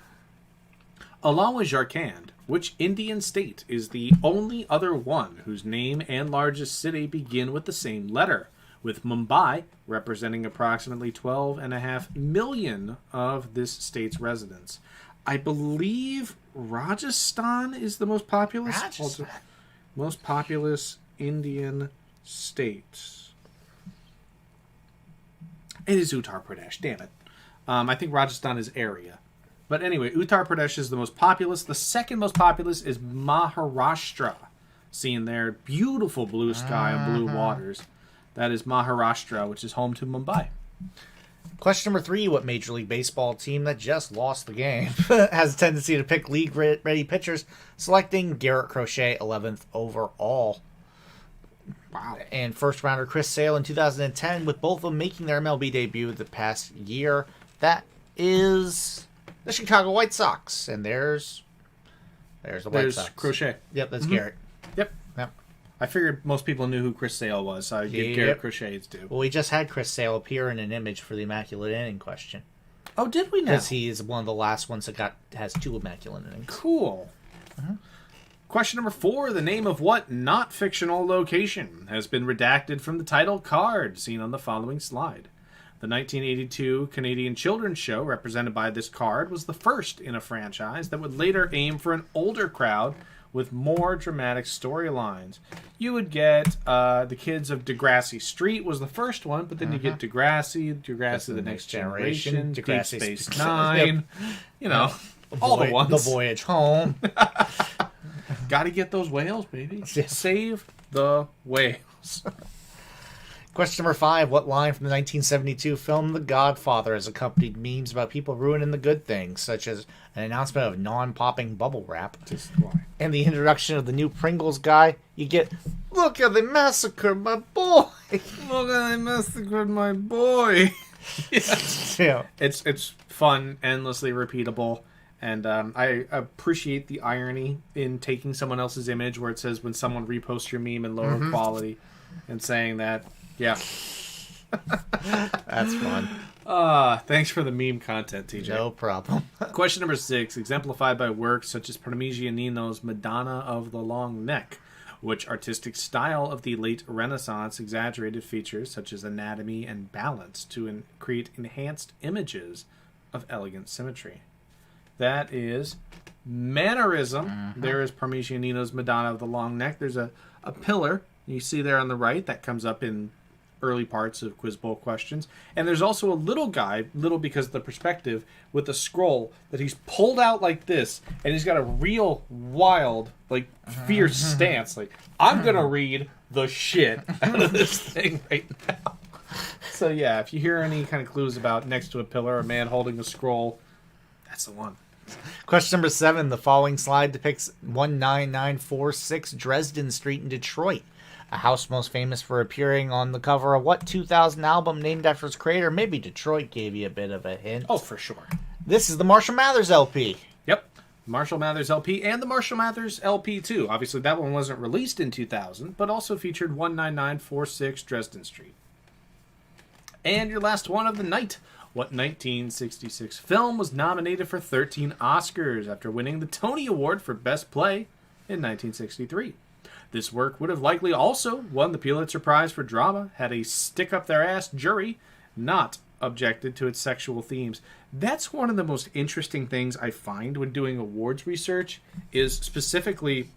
Speaker 1: Along with Jharkhand, which Indian state is the only other one whose name and largest city begin with the same letter, with Mumbai representing approximately 12.5 million of this state's residents? I believe Rajasthan is the most populous.
Speaker 2: Rajasthan.
Speaker 1: Most populous Indian state. It is Uttar Pradesh. Damn it. I think Rajasthan is area. But anyway, Uttar Pradesh is the most populous. The second most populous is Maharashtra. Seeing there, beautiful blue sky and blue waters. That is Maharashtra, which is home to Mumbai.
Speaker 2: Question number 3, what Major League Baseball team that just lost the game has a tendency to pick league-ready pitchers, selecting Garrett Crochet 11th overall? Wow. And first-rounder Chris Sale in 2010, with both of them making their MLB debut the past year. That is the Chicago White Sox. And there's the White Sox.
Speaker 1: Crochet.
Speaker 2: Yep, that's Garrett.
Speaker 1: Yep. I figured most people knew who Chris Sale was, so I'd give Garrett Crochet its due.
Speaker 2: Well, we just had Chris Sale appear in an image for the Immaculate Inning question.
Speaker 1: Oh, did we now?
Speaker 2: Because he is one of the last ones that has 2 Immaculate Innings.
Speaker 1: Cool. Question number 4. The name of what not fictional location has been redacted from the title card seen on the following slide? The 1982 Canadian children's show represented by this card was the first in a franchise that would later aim for an older crowd with more dramatic storylines. You would get the Kids of Degrassi Street was the first one, but then you get Degrassi the Next Generation, Deep Space Nine, you know, all the ones.
Speaker 2: The Voyage Home.
Speaker 1: Got to get those whales, baby. Save the whales.
Speaker 2: Question number 5. What line from the 1972 film The Godfather has accompanied memes about people ruining the good things, such as an announcement of non-popping bubble wrap?
Speaker 1: Just why?
Speaker 2: And the introduction of the new Pringles guy, you get, look how they massacred my boy.
Speaker 1: Look how they massacred my boy.
Speaker 2: Yeah.
Speaker 1: It's fun, endlessly repeatable. And I appreciate the irony in taking someone else's image where it says when someone reposts your meme in lower quality and saying that, yeah.
Speaker 2: That's fun.
Speaker 1: Thanks for the meme content, TJ.
Speaker 2: No problem.
Speaker 1: Question number 6, exemplified by works such as Parmigianino's Madonna of the Long Neck. Which artistic style of the late Renaissance exaggerated features such as anatomy and balance to create enhanced images of elegant symmetry? That is mannerism. There is Parmigianino's Madonna of the Long Neck. There's a pillar you see there on the right that comes up in early parts of Quiz Bowl questions. And there's also a little guy, little because of the perspective, with a scroll that he's pulled out like this, and he's got a real wild, like, fierce stance. Like, I'm going to read the shit out of this thing right now. So, yeah, if you hear any kind of clues about next to a pillar, a man holding a scroll, that's the one.
Speaker 2: Question number 7. The following slide depicts 19946 Dresden Street in Detroit. A house most famous for appearing on the cover of what 2000 album named after its creator? Maybe Detroit gave you a bit of a hint.
Speaker 1: Oh, for sure.
Speaker 2: This is the Marshall Mathers LP.
Speaker 1: Yep. Marshall Mathers LP and the Marshall Mathers LP, too. Obviously, that one wasn't released in 2000, but also featured 19946 Dresden Street. And your last one of the night. What 1966 film was nominated for 13 Oscars after winning the Tony Award for Best Play in 1963? This work would have likely also won the Pulitzer Prize for Drama had a stick-up-their-ass jury not objected to its sexual themes. That's one of the most interesting things I find when doing awards research, is specifically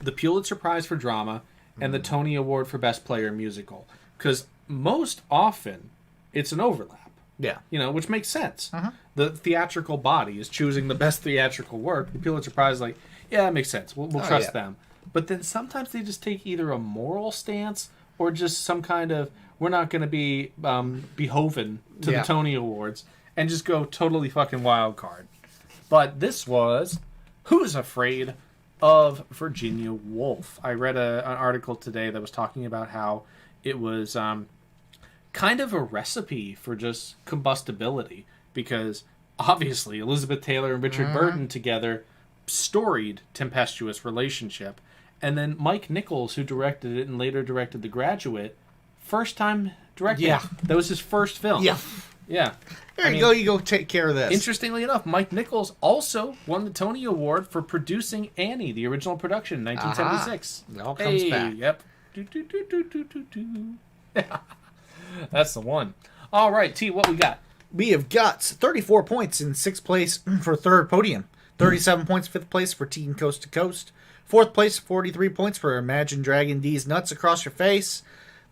Speaker 1: the Pulitzer Prize for Drama and the Tony Award for Best Player Musical. Because most often, it's an overlap.
Speaker 2: Yeah.
Speaker 1: You know, which makes sense. The theatrical body is choosing the best theatrical work. The Pulitzer Prize is like, yeah, that makes sense. We'll trust them. But then sometimes they just take either a moral stance or just some kind of, we're not going to be beholden to the Tony Awards, and just go totally fucking wild card. But this was Who's Afraid of Virginia Woolf? I read an article today that was talking about how it was kind of a recipe for just combustibility, because obviously Elizabeth Taylor and Richard Burton together, storied tempestuous relationship. And then Mike Nichols, who directed it and later directed The Graduate, first time directing.
Speaker 2: Yeah.
Speaker 1: That was his first film.
Speaker 2: Yeah.
Speaker 1: Yeah.
Speaker 2: There you go. You go take care of this.
Speaker 1: Interestingly enough, Mike Nichols also won the Tony Award for producing Annie, the original production, in 1976.
Speaker 2: It all comes back.
Speaker 1: Yep. That's the one. All right, T, what we got?
Speaker 2: We have got 34 points in 6th place for third podium. 37 points, 5th place for Teen Coast to Coast. 4th place, 43 points for Imagine Dragon D's Nuts Across Your Face.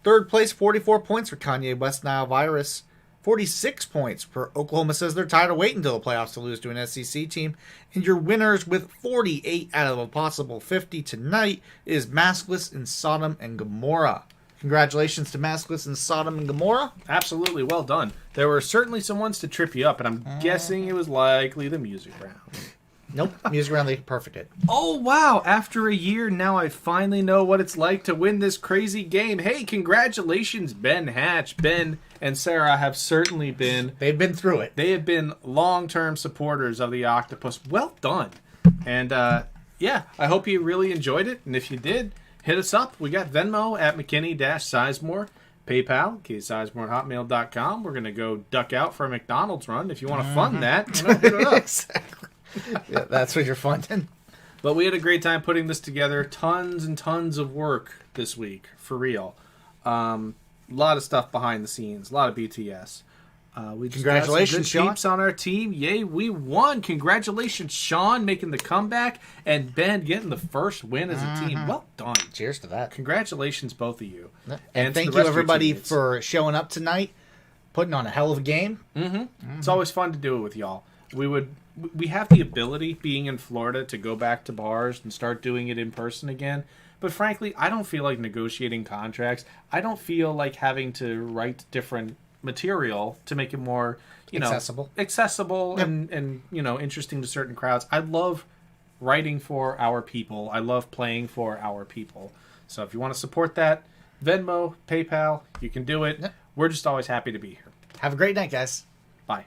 Speaker 2: 3rd place, 44 points for Kanye West Nile Virus. 46 points for Oklahoma Says They're Tired of Waiting Until the Playoffs to lose to an SEC team. And your winners with 48 out of a possible 50 tonight is Maskless in Sodom and Gomorrah. Congratulations to Maskless in Sodom and Gomorrah.
Speaker 1: Absolutely, well done. There were certainly some ones to trip you up, and I'm guessing it was likely the music round.
Speaker 2: Nope, music round they perfected.
Speaker 1: Oh, wow. After a year, now I finally know what it's like to win this crazy game. Hey, congratulations, Ben Hatch. Ben and Sarah have certainly been...
Speaker 2: They've been through it.
Speaker 1: They have been long-term supporters of the Octopus. Well done. And, yeah, I hope you really enjoyed it. And if you did, hit us up. We got Venmo at McKinney-Sizemore. PayPal, ksizemore@hotmail.com. We're going to go duck out for a McDonald's run. If you want to fund that, hit it up.
Speaker 2: Exactly. Yeah, that's what you're funding.
Speaker 1: But we had a great time putting this together. Tons and tons of work this week, for real. A lot of stuff behind the scenes. A lot of BTS. We just
Speaker 2: Congratulations,
Speaker 1: got some good
Speaker 2: Sean.
Speaker 1: peeps on our team. Yay, we won. Congratulations, Sean, making the comeback, and Ben getting the first win as a team. Well done.
Speaker 2: Cheers to that.
Speaker 1: Congratulations, both of you.
Speaker 2: And
Speaker 1: to
Speaker 2: thank
Speaker 1: the
Speaker 2: you,
Speaker 1: rest of your
Speaker 2: everybody,
Speaker 1: teammates.
Speaker 2: for showing up tonight, putting on a hell of a game.
Speaker 1: It's always fun to do it with y'all. We have the ability, being in Florida, to go back to bars and start doing it in person again. But frankly, I don't feel like negotiating contracts. I don't feel like having to write different material to make it more, accessible
Speaker 2: Yep.
Speaker 1: and interesting to certain crowds. I love writing for our people. I love playing for our people. So if you want to support that, Venmo, PayPal, you can do it.
Speaker 2: Yep.
Speaker 1: We're just always happy to be here.
Speaker 2: Have a great night, guys.
Speaker 1: Bye.